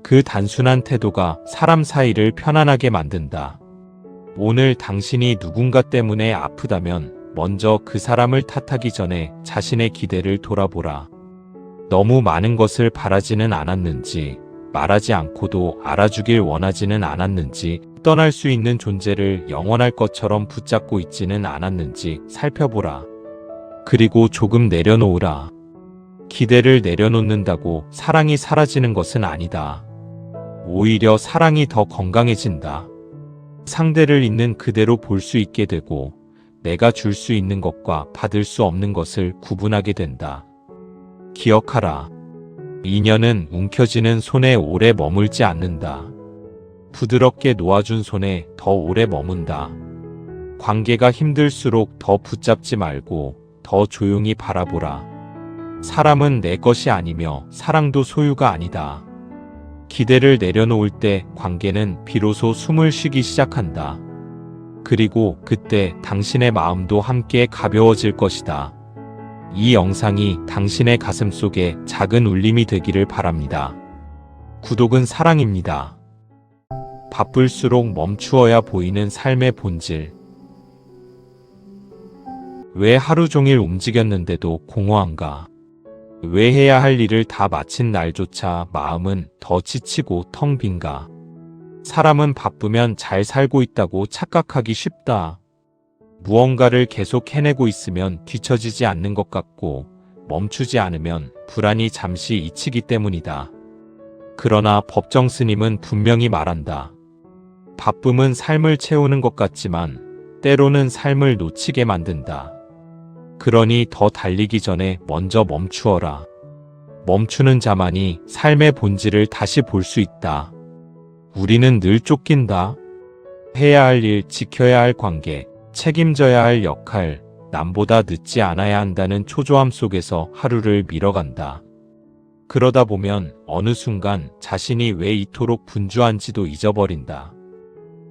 그 단순한 태도가 사람 사이를 편안하게 만든다. 오늘 당신이 누군가 때문에 아프다면 먼저 그 사람을 탓하기 전에 자신의 기대를 돌아보라. 너무 많은 것을 바라지는 않았는지, 말하지 않고도 알아주길 원하지는 않았는지, 떠날 수 있는 존재를 영원할 것처럼 붙잡고 있지는 않았는지 살펴보라. 그리고 조금 내려놓으라. 기대를 내려놓는다고 사랑이 사라지는 것은 아니다. 오히려 사랑이 더 건강해진다. 상대를 있는 그대로 볼 수 있게 되고 내가 줄 수 있는 것과 받을 수 없는 것을 구분하게 된다. 기억하라. 인연은 움켜쥐는 손에 오래 머물지 않는다. 부드럽게 놓아준 손에 더 오래 머문다. 관계가 힘들수록 더 붙잡지 말고 더 조용히 바라보라. 사람은 내 것이 아니며 사랑도 소유가 아니다. 기대를 내려놓을 때 관계는 비로소 숨을 쉬기 시작한다. 그리고 그때 당신의 마음도 함께 가벼워질 것이다. 이 영상이 당신의 가슴 속에 작은 울림이 되기를 바랍니다. 구독은 사랑입니다. 바쁠수록 멈추어야 보이는 삶의 본질. 왜 하루 종일 움직였는데도 공허한가? 왜 해야 할 일을 다 마친 날조차 마음은 더 지치고 텅 빈가? 사람은 바쁘면 잘 살고 있다고 착각하기 쉽다. 무언가를 계속 해내고 있으면 뒤처지지 않는 것 같고 멈추지 않으면 불안이 잠시 잊히기 때문이다. 그러나 법정 스님은 분명히 말한다. 바쁨은 삶을 채우는 것 같지만 때로는 삶을 놓치게 만든다. 그러니 더 달리기 전에 먼저 멈추어라. 멈추는 자만이 삶의 본질을 다시 볼 수 있다. 우리는 늘 쫓긴다. 해야 할 일, 지켜야 할 관계, 책임져야 할 역할, 남보다 늦지 않아야 한다는 초조함 속에서 하루를 밀어간다. 그러다 보면 어느 순간 자신이 왜 이토록 분주한지도 잊어버린다.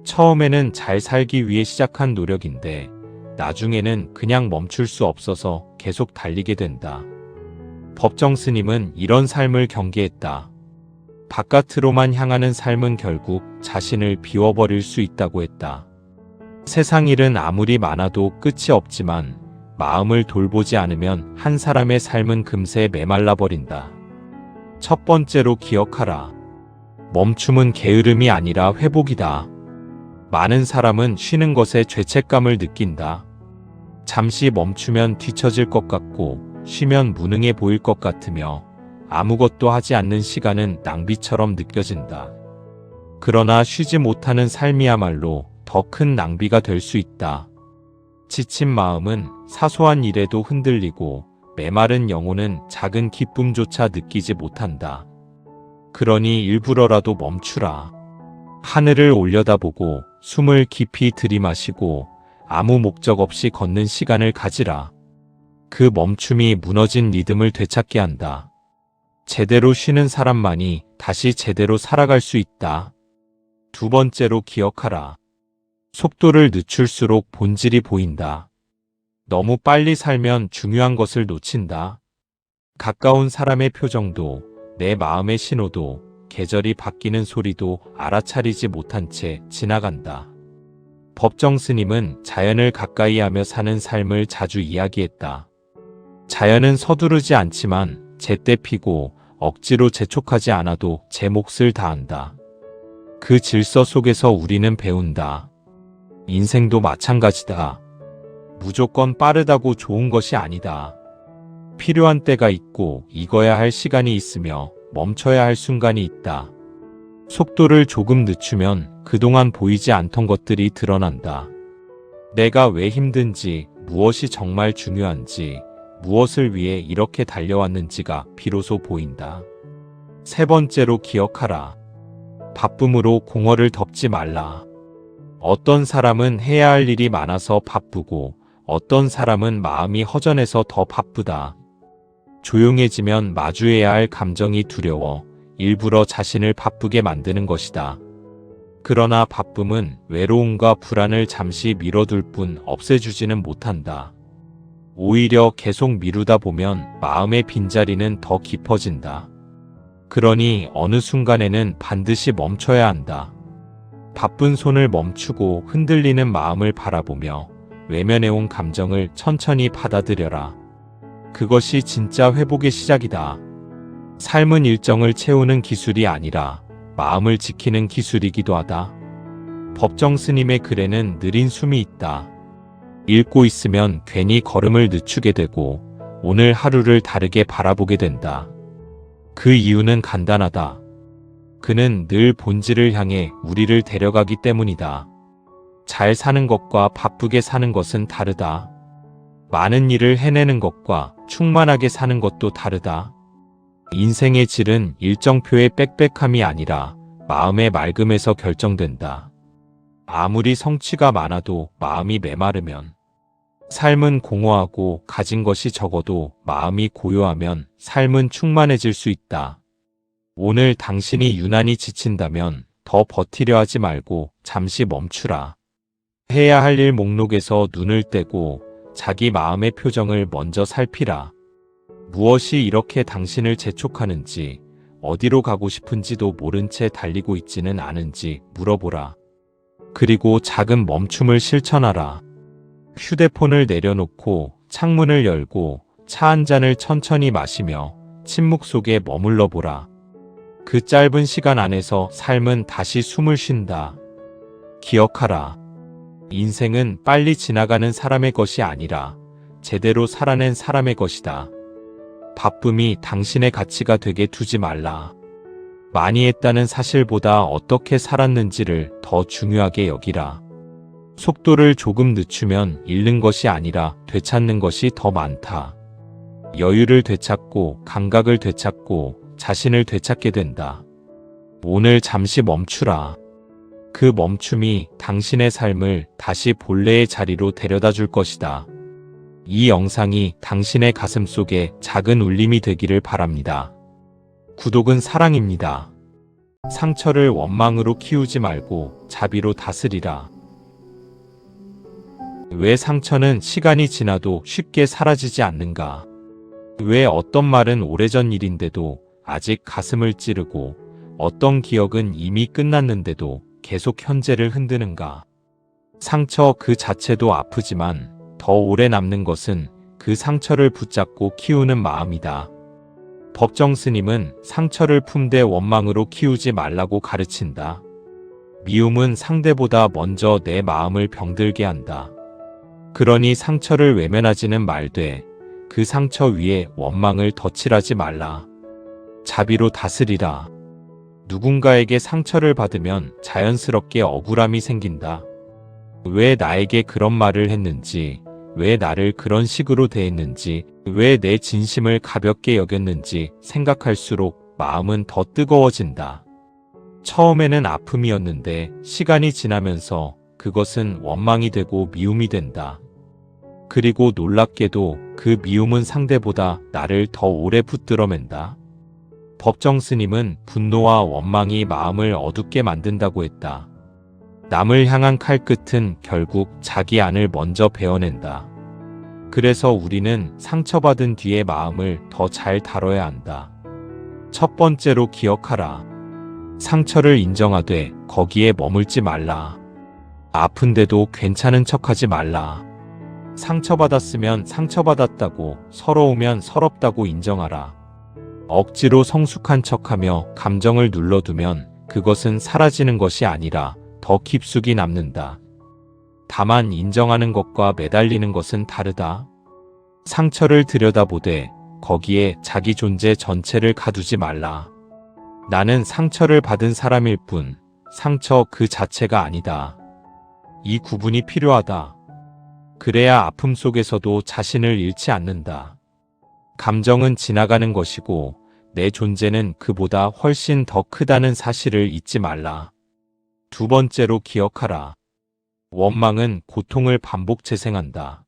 처음에는 잘 살기 위해 시작한 노력인데 나중에는 그냥 멈출 수 없어서 계속 달리게 된다. 법정 스님은 이런 삶을 경계했다. 바깥으로만 향하는 삶은 결국 자신을 비워버릴 수 있다고 했다. 세상 일은 아무리 많아도 끝이 없지만 마음을 돌보지 않으면 한 사람의 삶은 금세 메말라 버린다. 첫 번째로 기억하라. 멈춤은 게으름이 아니라 회복이다. 많은 사람은 쉬는 것에 죄책감을 느낀다. 잠시 멈추면 뒤처질 것 같고 쉬면 무능해 보일 것 같으며 아무것도 하지 않는 시간은 낭비처럼 느껴진다. 그러나 쉬지 못하는 삶이야말로 더 큰 낭비가 될 수 있다. 지친 마음은 사소한 일에도 흔들리고 메마른 영혼은 작은 기쁨조차 느끼지 못한다. 그러니 일부러라도 멈추라. 하늘을 올려다보고 숨을 깊이 들이마시고 아무 목적 없이 걷는 시간을 가지라. 그 멈춤이 무너진 리듬을 되찾게 한다. 제대로 쉬는 사람만이 다시 제대로 살아갈 수 있다. 두 번째로 기억하라. 속도를 늦출수록 본질이 보인다. 너무 빨리 살면 중요한 것을 놓친다. 가까운 사람의 표정도, 내 마음의 신호도, 계절이 바뀌는 소리도 알아차리지 못한 채 지나간다. 법정 스님은 자연을 가까이 하며 사는 삶을 자주 이야기했다. 자연은 서두르지 않지만 제때 피고 억지로 재촉하지 않아도 제 몫을 다한다. 그 질서 속에서 우리는 배운다. 인생도 마찬가지다. 무조건 빠르다고 좋은 것이 아니다. 필요한 때가 있고 익어야 할 시간이 있으며 멈춰야 할 순간이 있다. 속도를 조금 늦추면 그동안 보이지 않던 것들이 드러난다. 내가 왜 힘든지, 무엇이 정말 중요한지, 무엇을 위해 이렇게 달려왔는지가 비로소 보인다. 세 번째로 기억하라. 바쁨으로 공허를 덮지 말라. 어떤 사람은 해야 할 일이 많아서 바쁘고 어떤 사람은 마음이 허전해서 더 바쁘다. 조용해지면 마주해야 할 감정이 두려워 일부러 자신을 바쁘게 만드는 것이다. 그러나 바쁨은 외로움과 불안을 잠시 미뤄둘 뿐 없애주지는 못한다. 오히려 계속 미루다 보면 마음의 빈자리는 더 깊어진다. 그러니 어느 순간에는 반드시 멈춰야 한다. 바쁜 손을 멈추고 흔들리는 마음을 바라보며 외면해온 감정을 천천히 받아들여라. 그것이 진짜 회복의 시작이다. 삶은 일정을 채우는 기술이 아니라 마음을 지키는 기술이기도 하다. 법정 스님의 글에는 느린 숨이 있다. 읽고 있으면 괜히 걸음을 늦추게 되고 오늘 하루를 다르게 바라보게 된다. 그 이유는 간단하다. 그는 늘 본질을 향해 우리를 데려가기 때문이다. 잘 사는 것과 바쁘게 사는 것은 다르다. 많은 일을 해내는 것과 충만하게 사는 것도 다르다. 인생의 질은 일정표의 빽빽함이 아니라 마음의 맑음에서 결정된다. 아무리 성취가 많아도 마음이 메마르면, 삶은 공허하고 가진 것이 적어도 마음이 고요하면 삶은 충만해질 수 있다. 오늘 당신이 유난히 지친다면 더 버티려 하지 말고 잠시 멈추라. 해야 할 일 목록에서 눈을 떼고 자기 마음의 표정을 먼저 살피라. 무엇이 이렇게 당신을 재촉하는지, 어디로 가고 싶은지도 모른 채 달리고 있지는 않은지 물어보라. 그리고 작은 멈춤을 실천하라. 휴대폰을 내려놓고 창문을 열고 차 한 잔을 천천히 마시며 침묵 속에 머물러 보라. 그 짧은 시간 안에서 삶은 다시 숨을 쉰다. 기억하라. 인생은 빨리 지나가는 사람의 것이 아니라 제대로 살아낸 사람의 것이다. 바쁨이 당신의 가치가 되게 두지 말라. 많이 했다는 사실보다 어떻게 살았는지를 더 중요하게 여기라. 속도를 조금 늦추면 잃는 것이 아니라 되찾는 것이 더 많다. 여유를 되찾고 감각을 되찾고 자신을 되찾게 된다. 오늘 잠시 멈추라. 그 멈춤이 당신의 삶을 다시 본래의 자리로 데려다 줄 것이다. 이 영상이 당신의 가슴 속에 작은 울림이 되기를 바랍니다. 구독은 사랑입니다. 상처를 원망으로 키우지 말고 자비로 다스리라. 왜 상처는 시간이 지나도 쉽게 사라지지 않는가? 왜 어떤 말은 오래전 일인데도 아직 가슴을 찌르고 어떤 기억은 이미 끝났는데도 계속 현재를 흔드는가? 상처 그 자체도 아프지만 더 오래 남는 것은 그 상처를 붙잡고 키우는 마음이다. 법정 스님은 상처를 품되 원망으로 키우지 말라고 가르친다. 미움은 상대보다 먼저 내 마음을 병들게 한다. 그러니 상처를 외면하지는 말되 그 상처 위에 원망을 덧칠하지 말라. 자비로 다스리라. 누군가에게 상처를 받으면 자연스럽게 억울함이 생긴다. 왜 나에게 그런 말을 했는지, 왜 나를 그런 식으로 대했는지, 왜 내 진심을 가볍게 여겼는지 생각할수록 마음은 더 뜨거워진다. 처음에는 아픔이었는데 시간이 지나면서 그것은 원망이 되고 미움이 된다. 그리고 놀랍게도 그 미움은 상대보다 나를 더 오래 붙들어맨다. 법정 스님은 분노와 원망이 마음을 어둡게 만든다고 했다. 남을 향한 칼끝은 결국 자기 안을 먼저 베어낸다. 그래서 우리는 상처받은 뒤의 마음을 더 잘 다뤄야 한다. 첫 번째로 기억하라. 상처를 인정하되 거기에 머물지 말라. 아픈데도 괜찮은 척하지 말라. 상처받았으면 상처받았다고, 서러우면 서럽다고 인정하라. 억지로 성숙한 척하며 감정을 눌러두면 그것은 사라지는 것이 아니라 더 깊숙이 남는다. 다만 인정하는 것과 매달리는 것은 다르다. 상처를 들여다보되 거기에 자기 존재 전체를 가두지 말라. 나는 상처를 받은 사람일 뿐, 상처 그 자체가 아니다. 이 구분이 필요하다. 그래야 아픔 속에서도 자신을 잃지 않는다. 감정은 지나가는 것이고 내 존재는 그보다 훨씬 더 크다는 사실을 잊지 말라. 두 번째로 기억하라. 원망은 고통을 반복 재생한다.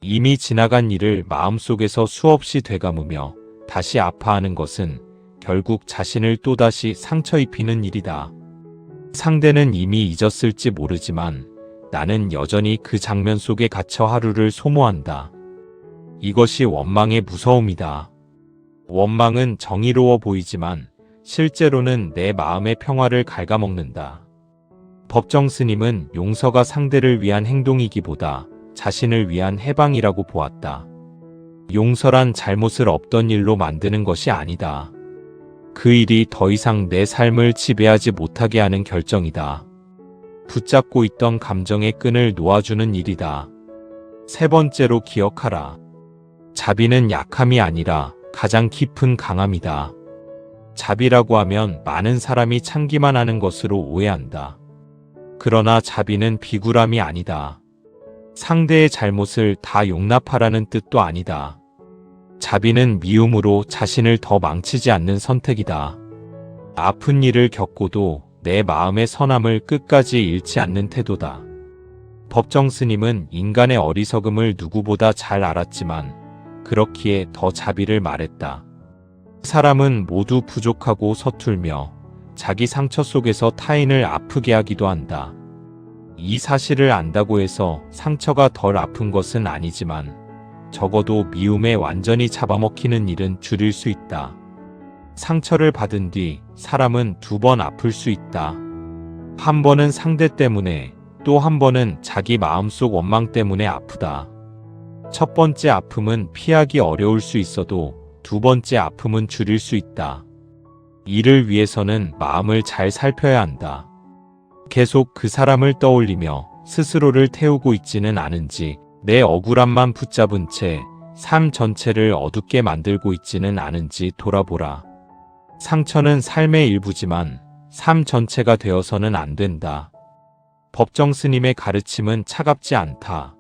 이미 지나간 일을 마음속에서 수없이 되감으며 다시 아파하는 것은 결국 자신을 또다시 상처 입히는 일이다. 상대는 이미 잊었을지 모르지만 나는 여전히 그 장면 속에 갇혀 하루를 소모한다. 이것이 원망의 무서움이다. 원망은 정의로워 보이지만 실제로는 내 마음의 평화를 갉아먹는다. 법정 스님은 용서가 상대를 위한 행동이기보다 자신을 위한 해방이라고 보았다. 용서란 잘못을 없던 일로 만드는 것이 아니다. 그 일이 더 이상 내 삶을 지배하지 못하게 하는 결정이다. 붙잡고 있던 감정의 끈을 놓아주는 일이다. 세 번째로 기억하라. 자비는 약함이 아니라 가장 깊은 강함이다. 자비라고 하면 많은 사람이 참기만 하는 것으로 오해한다. 그러나 자비는 비굴함이 아니다. 상대의 잘못을 다 용납하라는 뜻도 아니다. 자비는 미움으로 자신을 더 망치지 않는 선택이다. 아픈 일을 겪고도 내 마음의 선함을 끝까지 잃지 않는 태도다. 법정 스님은 인간의 어리석음을 누구보다 잘 알았지만 그렇기에 더 자비를 말했다. 사람은 모두 부족하고 서툴며 자기 상처 속에서 타인을 아프게 하기도 한다. 이 사실을 안다고 해서 상처가 덜 아픈 것은 아니지만 적어도 미움에 완전히 잡아먹히는 일은 줄일 수 있다. 상처를 받은 뒤 사람은 두 번 아플 수 있다. 한 번은 상대 때문에, 또 한 번은 자기 마음속 원망 때문에 아프다. 첫 번째 아픔은 피하기 어려울 수 있어도 두 번째 아픔은 줄일 수 있다. 이를 위해서는 마음을 잘 살펴야 한다. 계속 그 사람을 떠올리며 스스로를 태우고 있지는 않은지, 내 억울함만 붙잡은 채 삶 전체를 어둡게 만들고 있지는 않은지 돌아보라. 상처는 삶의 일부지만 삶 전체가 되어서는 안 된다. 법정 스님의 가르침은 차갑지 않다.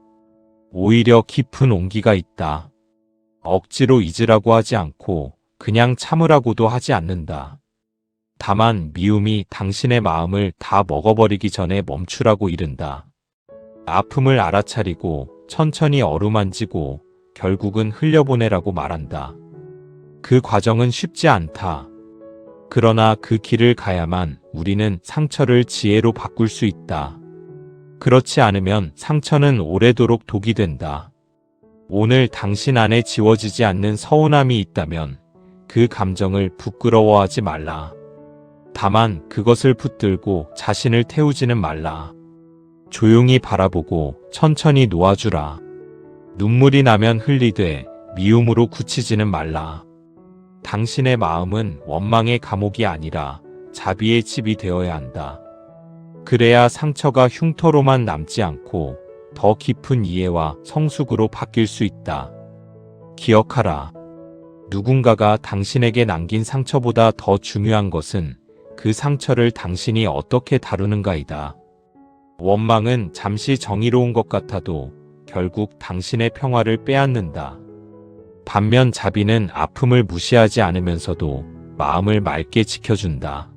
오히려 깊은 온기가 있다. 억지로 잊으라고 하지 않고 그냥 참으라고도 하지 않는다. 다만 미움이 당신의 마음을 다 먹어버리기 전에 멈추라고 이른다. 아픔을 알아차리고 천천히 어루만지고 결국은 흘려보내라고 말한다. 그 과정은 쉽지 않다. 그러나 그 길을 가야만 우리는 상처를 지혜로 바꿀 수 있다. 그렇지 않으면 상처는 오래도록 독이 된다. 오늘 당신 안에 지워지지 않는 서운함이 있다면 그 감정을 부끄러워하지 말라. 다만 그것을 붙들고 자신을 태우지는 말라. 조용히 바라보고 천천히 놓아주라. 눈물이 나면 흘리되 미움으로 굳히지는 말라. 당신의 마음은 원망의 감옥이 아니라 자비의 집이 되어야 한다. 그래야 상처가 흉터로만 남지 않고 더 깊은 이해와 성숙으로 바뀔 수 있다. 기억하라. 누군가가 당신에게 남긴 상처보다 더 중요한 것은 그 상처를 당신이 어떻게 다루는가이다. 원망은 잠시 정의로운 것 같아도 결국 당신의 평화를 빼앗는다. 반면 자비는 아픔을 무시하지 않으면서도 마음을 맑게 지켜준다.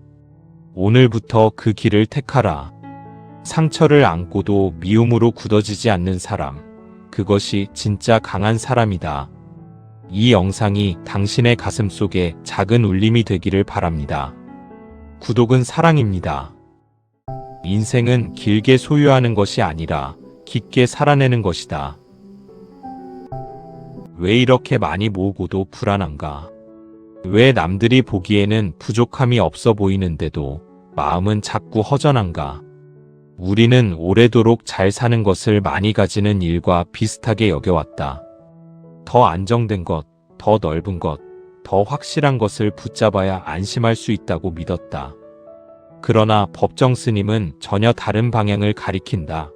오늘부터 그 길을 택하라. 상처를 안고도 미움으로 굳어지지 않는 사람, 그것이 진짜 강한 사람이다. 이 영상이 당신의 가슴 속에 작은 울림이 되기를 바랍니다. 구독은 사랑입니다. 인생은 길게 소유하는 것이 아니라 깊게 살아내는 것이다. 왜 이렇게 많이 모으고도 불안한가? 왜 남들이 보기에는 부족함이 없어 보이는데도 마음은 자꾸 허전한가? 우리는 오래도록 잘 사는 것을 많이 가지는 일과 비슷하게 여겨왔다. 더 안정된 것, 더 넓은 것, 더 확실한 것을 붙잡아야 안심할 수 있다고 믿었다. 그러나 법정 스님은 전혀 다른 방향을 가리킨다.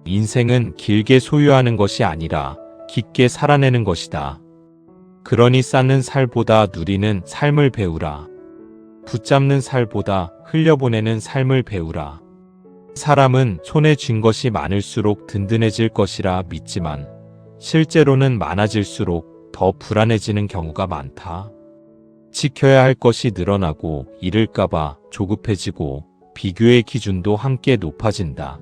인생은 길게 소유하는 것이 아니라 깊게 살아내는 것이다. 그러니 쌓는 살보다 누리는 삶을 배우라. 붙잡는 살보다 흘려보내는 삶을 배우라. 사람은 손에 쥔 것이 많을수록 든든해질 것이라 믿지만 실제로는 많아질수록 더 불안해지는 경우가 많다. 지켜야 할 것이 늘어나고 잃을까봐 조급해지고 비교의 기준도 함께 높아진다.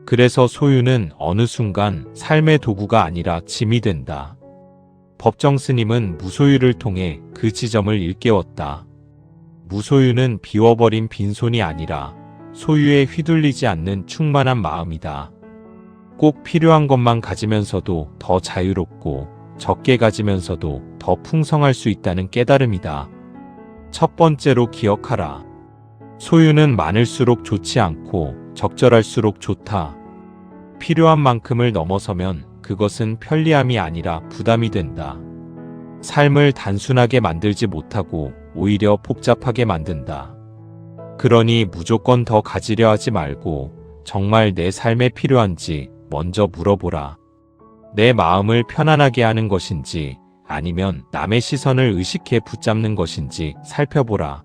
그래서 소유는 어느 순간 삶의 도구가 아니라 짐이 된다. 법정 스님은 무소유를 통해 그 지점을 일깨웠다. 무소유는 비워버린 빈손이 아니라 소유에 휘둘리지 않는 충만한 마음이다. 꼭 필요한 것만 가지면서도 더 자유롭고 적게 가지면서도 더 풍성할 수 있다는 깨달음이다. 첫 번째로 기억하라. 소유는 많을수록 좋지 않고 적절할수록 좋다. 필요한 만큼을 넘어서면 그것은 편리함이 아니라 부담이 된다. 삶을 단순하게 만들지 못하고 오히려 복잡하게 만든다. 그러니 무조건 더 가지려 하지 말고 정말 내 삶에 필요한지 먼저 물어보라. 내 마음을 편안하게 하는 것인지 아니면 남의 시선을 의식해 붙잡는 것인지 살펴보라.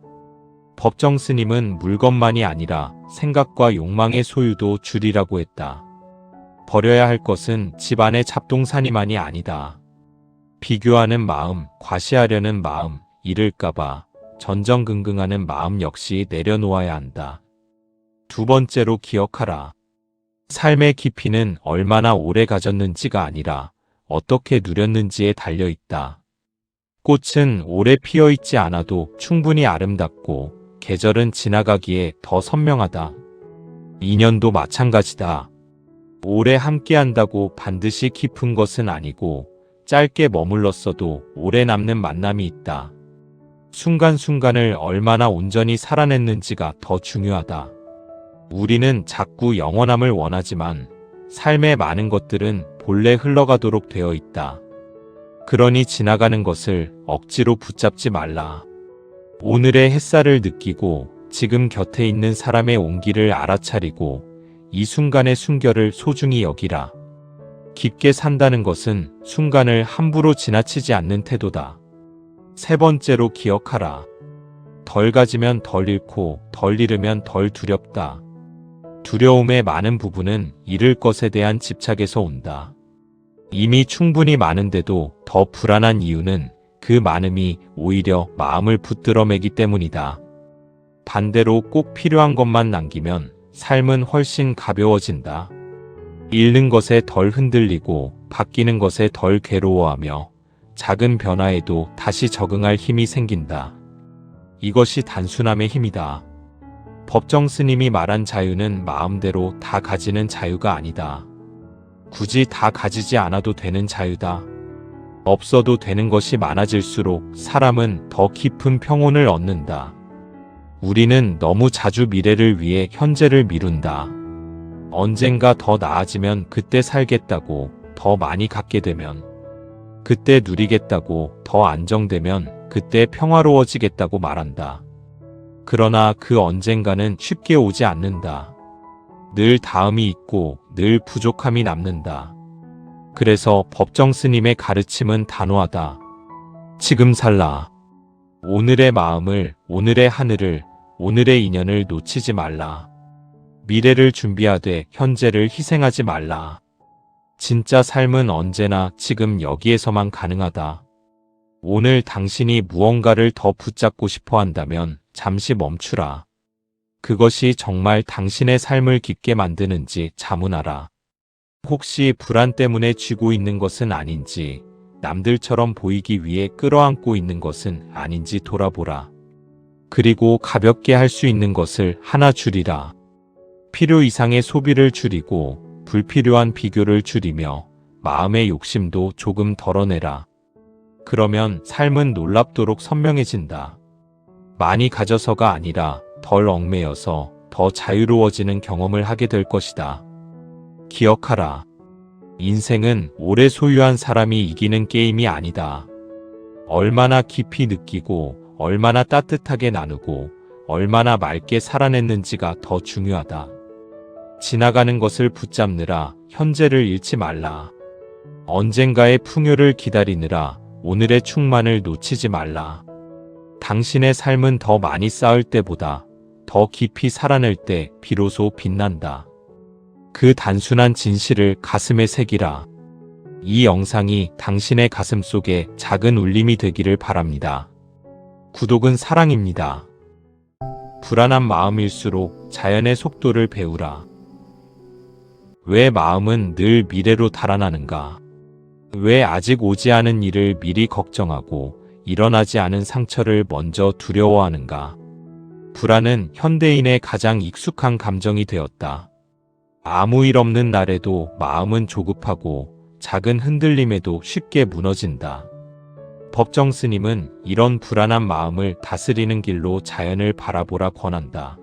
법정 스님은 물건만이 아니라 생각과 욕망의 소유도 줄이라고 했다. 버려야 할 것은 집안의 잡동사니만이 아니다. 비교하는 마음, 과시하려는 마음, 잃을까봐 전전긍긍하는 마음 역시 내려놓아야 한다. 두 번째로 기억하라. 삶의 깊이는 얼마나 오래 가졌는지가 아니라 어떻게 누렸는지에 달려 있다. 꽃은 오래 피어 있지 않아도 충분히 아름답고 계절은 지나가기에 더 선명하다. 인연도 마찬가지다. 오래 함께한다고 반드시 깊은 것은 아니고 짧게 머물렀어도 오래 남는 만남이 있다. 순간순간을 얼마나 온전히 살아냈는지가 더 중요하다. 우리는 자꾸 영원함을 원하지만 삶의 많은 것들은 본래 흘러가도록 되어 있다. 그러니 지나가는 것을 억지로 붙잡지 말라. 오늘의 햇살을 느끼고 지금 곁에 있는 사람의 온기를 알아차리고 이 순간의 순결을 소중히 여기라. 깊게 산다는 것은 순간을 함부로 지나치지 않는 태도다. 세 번째로 기억하라. 덜 가지면 덜 잃고 덜 잃으면 덜 두렵다. 두려움의 많은 부분은 잃을 것에 대한 집착에서 온다. 이미 충분히 많은데도 더 불안한 이유는 그 많음이 오히려 마음을 붙들어 매기 때문이다. 반대로 꼭 필요한 것만 남기면 삶은 훨씬 가벼워진다. 잃는 것에 덜 흔들리고 바뀌는 것에 덜 괴로워하며 작은 변화에도 다시 적응할 힘이 생긴다. 이것이 단순함의 힘이다. 법정 스님이 말한 자유는 마음대로 다 가지는 자유가 아니다. 굳이 다 가지지 않아도 되는 자유다. 없어도 되는 것이 많아질수록 사람은 더 깊은 평온을 얻는다. 우리는 너무 자주 미래를 위해 현재를 미룬다. 언젠가 더 나아지면 그때 살겠다고, 더 많이 갖게 되면 그때 누리겠다고, 더 안정되면 그때 평화로워지겠다고 말한다. 그러나 그 언젠가는 쉽게 오지 않는다. 늘 다음이 있고 늘 부족함이 남는다. 그래서 법정 스님의 가르침은 단호하다. 지금 살라. 오늘의 마음을, 오늘의 하늘을, 오늘의 인연을 놓치지 말라. 미래를 준비하되 현재를 희생하지 말라. 진짜 삶은 언제나 지금 여기에서만 가능하다. 오늘 당신이 무언가를 더 붙잡고 싶어 한다면 잠시 멈추라. 그것이 정말 당신의 삶을 깊게 만드는지 자문하라. 혹시 불안 때문에 쥐고 있는 것은 아닌지, 남들처럼 보이기 위해 끌어안고 있는 것은 아닌지 돌아보라. 그리고 가볍게 할 수 있는 것을 하나 줄이라. 필요 이상의 소비를 줄이고 불필요한 비교를 줄이며 마음의 욕심도 조금 덜어내라. 그러면 삶은 놀랍도록 선명해진다. 많이 가져서가 아니라 덜 얽매여서 더 자유로워지는 경험을 하게 될 것이다. 기억하라. 인생은 오래 소유한 사람이 이기는 게임이 아니다. 얼마나 깊이 느끼고 얼마나 따뜻하게 나누고 얼마나 맑게 살아냈는지가 더 중요하다. 지나가는 것을 붙잡느라 현재를 잃지 말라. 언젠가의 풍요를 기다리느라 오늘의 충만을 놓치지 말라. 당신의 삶은 더 많이 쌓을 때보다 더 깊이 살아낼 때 비로소 빛난다. 그 단순한 진실을 가슴에 새기라. 이 영상이 당신의 가슴 속에 작은 울림이 되기를 바랍니다. 구독은 사랑입니다. 불안한 마음일수록 자연의 속도를 배우라. 왜 마음은 늘 미래로 달아나는가? 왜 아직 오지 않은 일을 미리 걱정하고 일어나지 않은 상처를 먼저 두려워하는가? 불안은 현대인의 가장 익숙한 감정이 되었다. 아무 일 없는 날에도 마음은 조급하고 작은 흔들림에도 쉽게 무너진다. 법정 스님은 이런 불안한 마음을 다스리는 길로 자연을 바라보라 권한다.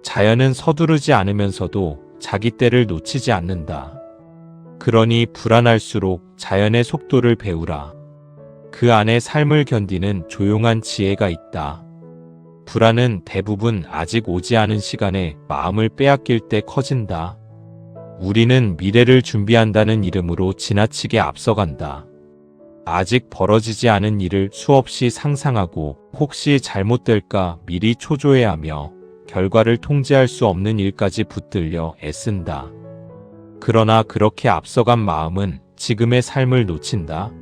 자연은 서두르지 않으면서도 자기 때를 놓치지 않는다. 그러니 불안할수록 자연의 속도를 배우라. 그 안에 삶을 견디는 조용한 지혜가 있다. 불안은 대부분 아직 오지 않은 시간에 마음을 빼앗길 때 커진다. 우리는 미래를 준비한다는 이름으로 지나치게 앞서간다. 아직 벌어지지 않은 일을 수없이 상상하고 혹시 잘못될까 미리 초조해하며 결과를 통제할 수 없는 일까지 붙들려 애쓴다. 그러나 그렇게 앞서간 마음은 지금의 삶을 놓친다.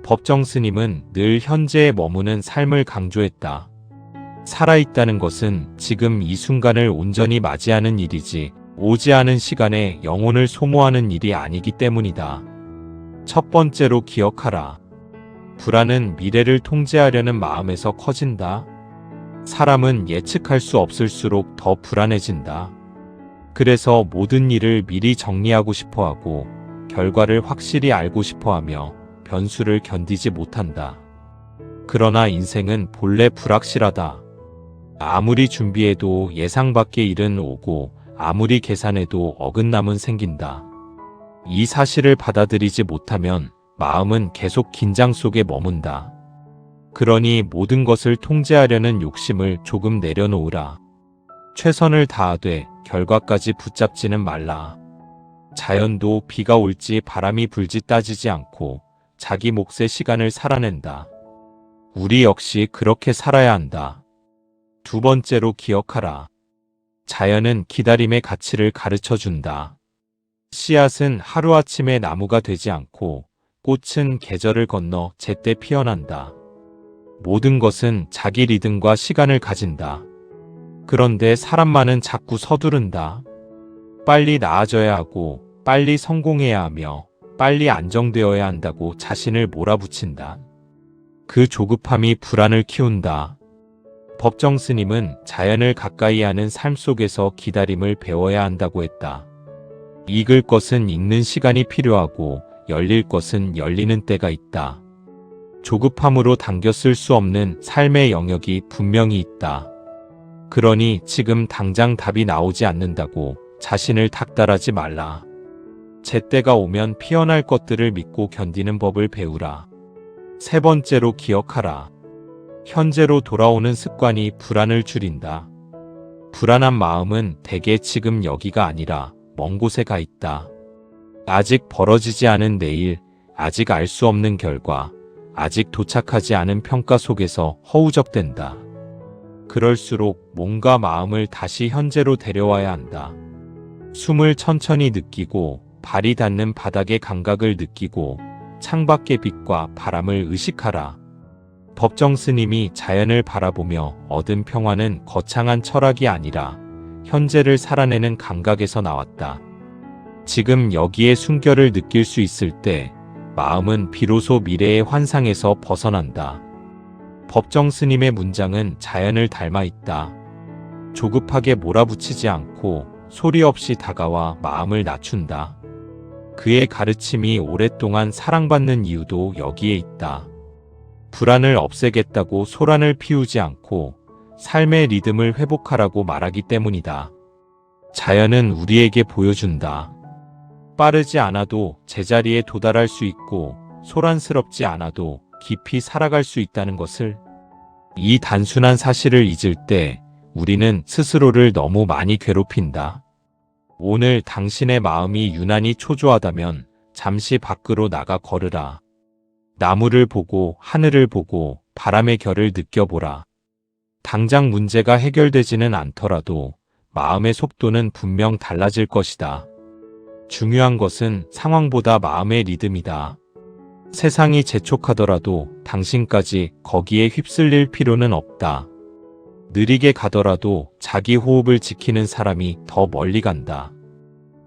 법정 스님은 늘 현재에 머무는 삶을 강조했다. 살아있다는 것은 지금 이 순간을 온전히 맞이하는 일이지 오지 않은 시간에 영혼을 소모하는 일이 아니기 때문이다. 첫 번째로 기억하라. 불안은 미래를 통제하려는 마음에서 커진다. 사람은 예측할 수 없을수록 더 불안해진다. 그래서 모든 일을 미리 정리하고 싶어하고 결과를 확실히 알고 싶어하며 변수를 견디지 못한다. 그러나 인생은 본래 불확실하다. 아무리 준비해도 예상 밖의 일은 오고 아무리 계산해도 어긋남은 생긴다. 이 사실을 받아들이지 못하면 마음은 계속 긴장 속에 머문다. 그러니 모든 것을 통제하려는 욕심을 조금 내려놓으라. 최선을 다하되 결과까지 붙잡지는 말라. 자연도 비가 올지 바람이 불지 따지지 않고 자기 몫의 시간을 살아낸다. 우리 역시 그렇게 살아야 한다. 두 번째로 기억하라. 자연은 기다림의 가치를 가르쳐준다. 씨앗은 하루아침에 나무가 되지 않고 꽃은 계절을 건너 제때 피어난다. 모든 것은 자기 리듬과 시간을 가진다. 그런데 사람만은 자꾸 서두른다. 빨리 나아져야 하고 빨리 성공해야 하며 빨리 안정되어야 한다고 자신을 몰아붙인다. 그 조급함이 불안을 키운다. 법정 스님은 자연을 가까이 하는 삶 속에서 기다림을 배워야 한다고 했다. 익을 것은 익는 시간이 필요하고 열릴 것은 열리는 때가 있다. 조급함으로 당겨 쓸 수 없는 삶의 영역이 분명히 있다. 그러니 지금 당장 답이 나오지 않는다고 자신을 닥달하지 말라. 제때가 오면 피어날 것들을 믿고 견디는 법을 배우라. 세 번째로 기억하라. 현재로 돌아오는 습관이 불안을 줄인다. 불안한 마음은 대개 지금 여기가 아니라 먼 곳에 가 있다. 아직 벌어지지 않은 내일, 아직 알 수 없는 결과, 아직 도착하지 않은 평가 속에서 허우적댄다. 그럴수록 몸과 마음을 다시 현재로 데려와야 한다. 숨을 천천히 느끼고 발이 닿는 바닥의 감각을 느끼고 창밖의 빛과 바람을 의식하라. 법정 스님이 자연을 바라보며 얻은 평화는 거창한 철학이 아니라 현재를 살아내는 감각에서 나왔다. 지금 여기에 순결을 느낄 수 있을 때 마음은 비로소 미래의 환상에서 벗어난다. 법정 스님의 문장은 자연을 닮아 있다. 조급하게 몰아붙이지 않고 소리 없이 다가와 마음을 낮춘다. 그의 가르침이 오랫동안 사랑받는 이유도 여기에 있다. 불안을 없애겠다고 소란을 피우지 않고 삶의 리듬을 회복하라고 말하기 때문이다. 자연은 우리에게 보여준다. 빠르지 않아도 제자리에 도달할 수 있고 소란스럽지 않아도 깊이 살아갈 수 있다는 것을. 이 단순한 사실을 잊을 때 우리는 스스로를 너무 많이 괴롭힌다. 오늘 당신의 마음이 유난히 초조하다면 잠시 밖으로 나가 걸으라. 나무를 보고 하늘을 보고 바람의 결을 느껴보라. 당장 문제가 해결되지는 않더라도 마음의 속도는 분명 달라질 것이다. 중요한 것은 상황보다 마음의 리듬이다. 세상이 재촉하더라도 당신까지 거기에 휩쓸릴 필요는 없다. 느리게 가더라도 자기 호흡을 지키는 사람이 더 멀리 간다.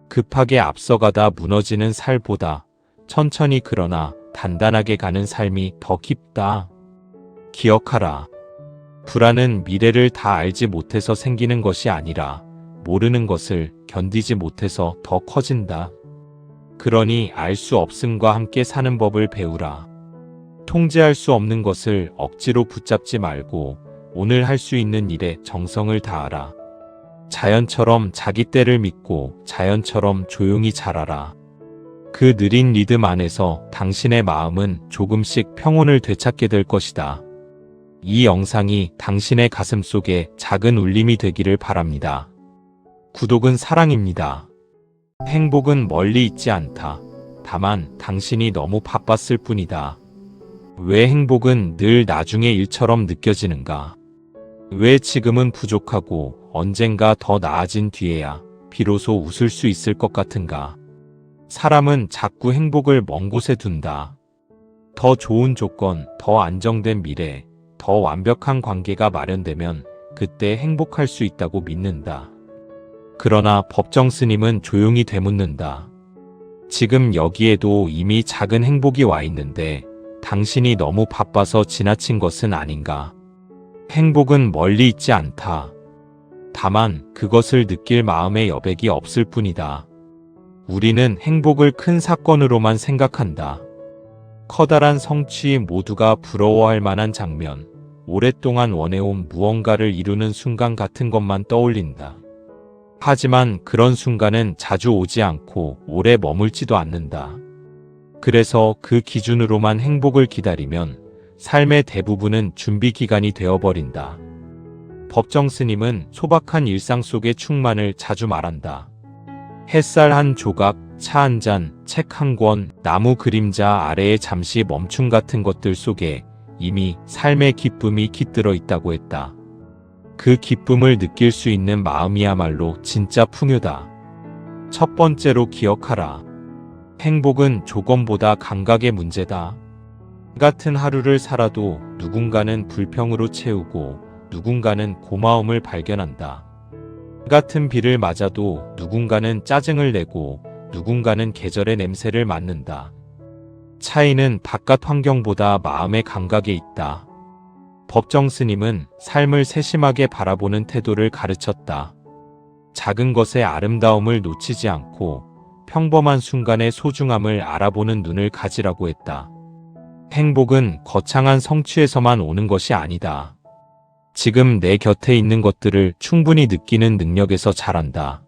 급하게 앞서가다 무너지는 살보다 천천히 그러나 단단하게 가는 삶이 더 깊다. 기억하라. 불안은 미래를 다 알지 못해서 생기는 것이 아니라 모르는 것을 견디지 못해서 더 커진다. 그러니 알 수 없음과 함께 사는 법을 배우라. 통제할 수 없는 것을 억지로 붙잡지 말고 오늘 할 수 있는 일에 정성을 다하라. 자연처럼 자기 때를 믿고 자연처럼 조용히 자라라. 그 느린 리듬 안에서 당신의 마음은 조금씩 평온을 되찾게 될 것이다. 이 영상이 당신의 가슴 속에 작은 울림이 되기를 바랍니다. 구독은 사랑입니다. 행복은 멀리 있지 않다. 다만 당신이 너무 바빴을 뿐이다. 왜 행복은 늘 나중의 일처럼 느껴지는가? 왜 지금은 부족하고 언젠가 더 나아진 뒤에야 비로소 웃을 수 있을 것 같은가? 사람은 자꾸 행복을 먼 곳에 둔다. 더 좋은 조건, 더 안정된 미래, 더 완벽한 관계가 마련되면 그때 행복할 수 있다고 믿는다. 그러나 법정 스님은 조용히 되묻는다. 지금 여기에도 이미 작은 행복이 와 있는데 당신이 너무 바빠서 지나친 것은 아닌가? 행복은 멀리 있지 않다. 다만 그것을 느낄 마음의 여백이 없을 뿐이다. 우리는 행복을 큰 사건으로만 생각한다. 커다란 성취, 모두가 부러워할 만한 장면, 오랫동안 원해온 무언가를 이루는 순간 같은 것만 떠올린다. 하지만 그런 순간은 자주 오지 않고 오래 머물지도 않는다. 그래서 그 기준으로만 행복을 기다리면 삶의 대부분은 준비 기간이 되어버린다. 법정 스님은 소박한 일상 속의 충만을 자주 말한다. 햇살 한 조각, 차 한 잔, 책 한 권, 나무 그림자 아래에 잠시 멈춤 같은 것들 속에 이미 삶의 기쁨이 깃들어 있다고 했다. 그 기쁨을 느낄 수 있는 마음이야말로 진짜 풍요다. 첫 번째로 기억하라. 행복은 조건보다 감각의 문제다. 같은 하루를 살아도 누군가는 불평으로 채우고 누군가는 고마움을 발견한다. 같은 비를 맞아도 누군가는 짜증을 내고 누군가는 계절의 냄새를 맡는다. 차이는 바깥 환경보다 마음의 감각에 있다. 법정 스님은 삶을 세심하게 바라보는 태도를 가르쳤다. 작은 것의 아름다움을 놓치지 않고 평범한 순간의 소중함을 알아보는 눈을 가지라고 했다. 행복은 거창한 성취에서만 오는 것이 아니다. 지금 내 곁에 있는 것들을 충분히 느끼는 능력에서 자란다.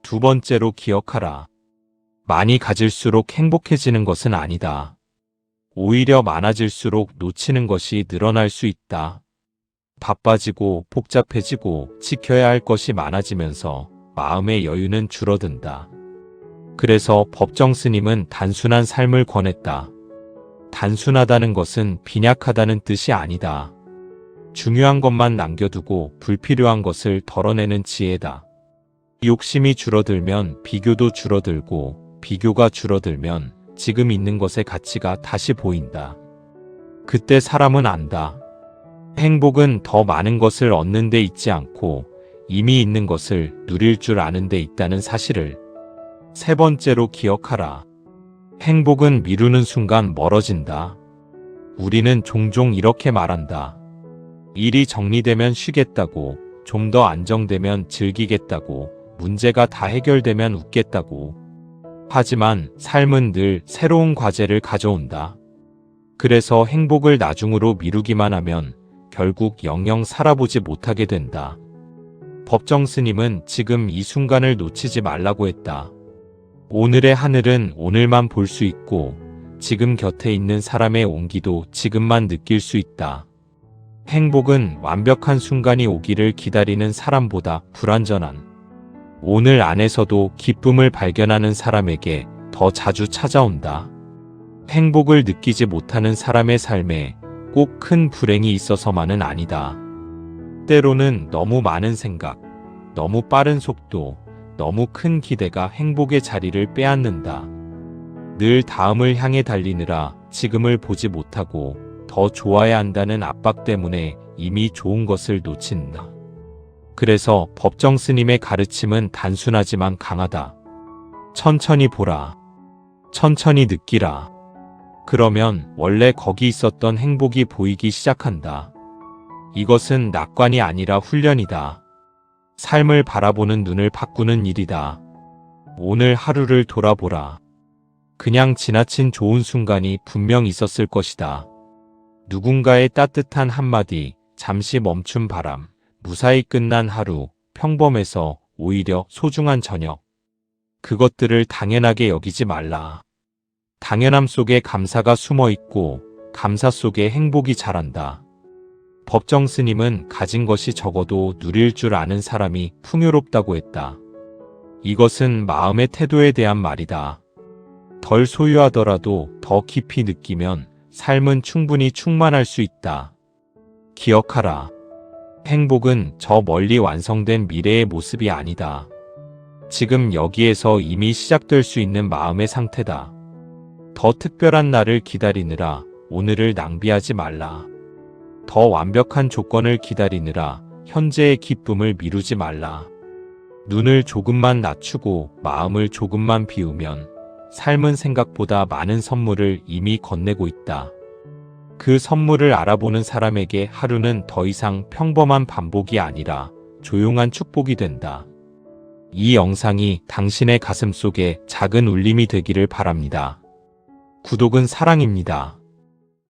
두 번째로 기억하라. 많이 가질수록 행복해지는 것은 아니다. 오히려 많아질수록 놓치는 것이 늘어날 수 있다. 바빠지고 복잡해지고 지켜야 할 것이 많아지면서 마음의 여유는 줄어든다. 그래서 법정 스님은 단순한 삶을 권했다. 단순하다는 것은 빈약하다는 뜻이 아니다. 중요한 것만 남겨두고 불필요한 것을 덜어내는 지혜다. 욕심이 줄어들면 비교도 줄어들고 비교가 줄어들면 지금 있는 것의 가치가 다시 보인다. 그때 사람은 안다. 행복은 더 많은 것을 얻는 데 있지 않고 이미 있는 것을 누릴 줄 아는 데 있다는 사실을. 세 번째로 기억하라. 행복은 미루는 순간 멀어진다. 우리는 종종 이렇게 말한다. 일이 정리되면 쉬겠다고, 좀 더 안정되면 즐기겠다고, 문제가 다 해결되면 웃겠다고. 하지만 삶은 늘 새로운 과제를 가져온다. 그래서 행복을 나중으로 미루기만 하면 결국 영영 살아보지 못하게 된다. 법정 스님은 지금 이 순간을 놓치지 말라고 했다. 오늘의 하늘은 오늘만 볼 수 있고 지금 곁에 있는 사람의 온기도 지금만 느낄 수 있다. 행복은 완벽한 순간이 오기를 기다리는 사람보다 불완전한 오늘 안에서도 기쁨을 발견하는 사람에게 더 자주 찾아온다. 행복을 느끼지 못하는 사람의 삶에 꼭 큰 불행이 있어서만은 아니다. 때로는 너무 많은 생각, 너무 빠른 속도, 너무 큰 기대가 행복의 자리를 빼앗는다. 늘 다음을 향해 달리느라 지금을 보지 못하고 더 좋아야 한다는 압박 때문에 이미 좋은 것을 놓친다. 그래서 법정 스님의 가르침은 단순하지만 강하다. 천천히 보라. 천천히 느끼라. 그러면 원래 거기 있었던 행복이 보이기 시작한다. 이것은 낙관이 아니라 훈련이다. 삶을 바라보는 눈을 바꾸는 일이다. 오늘 하루를 돌아보라. 그냥 지나친 좋은 순간이 분명 있었을 것이다. 누군가의 따뜻한 한마디, 잠시 멈춘 바람, 무사히 끝난 하루, 평범해서 오히려 소중한 저녁. 그것들을 당연하게 여기지 말라. 당연함 속에 감사가 숨어 있고 감사 속에 행복이 자란다. 법정 스님은 가진 것이 적어도 누릴 줄 아는 사람이 풍요롭다고 했다. 이것은 마음의 태도에 대한 말이다. 덜 소유하더라도 더 깊이 느끼면 삶은 충분히 충만할 수 있다. 기억하라. 행복은 저 멀리 완성된 미래의 모습이 아니다. 지금 여기에서 이미 시작될 수 있는 마음의 상태다. 더 특별한 날을 기다리느라 오늘을 낭비하지 말라. 더 완벽한 조건을 기다리느라 현재의 기쁨을 미루지 말라. 눈을 조금만 낮추고 마음을 조금만 비우면 삶은 생각보다 많은 선물을 이미 건네고 있다. 그 선물을 알아보는 사람에게 하루는 더 이상 평범한 반복이 아니라 조용한 축복이 된다. 이 영상이 당신의 가슴 속에 작은 울림이 되기를 바랍니다. 구독은 사랑입니다.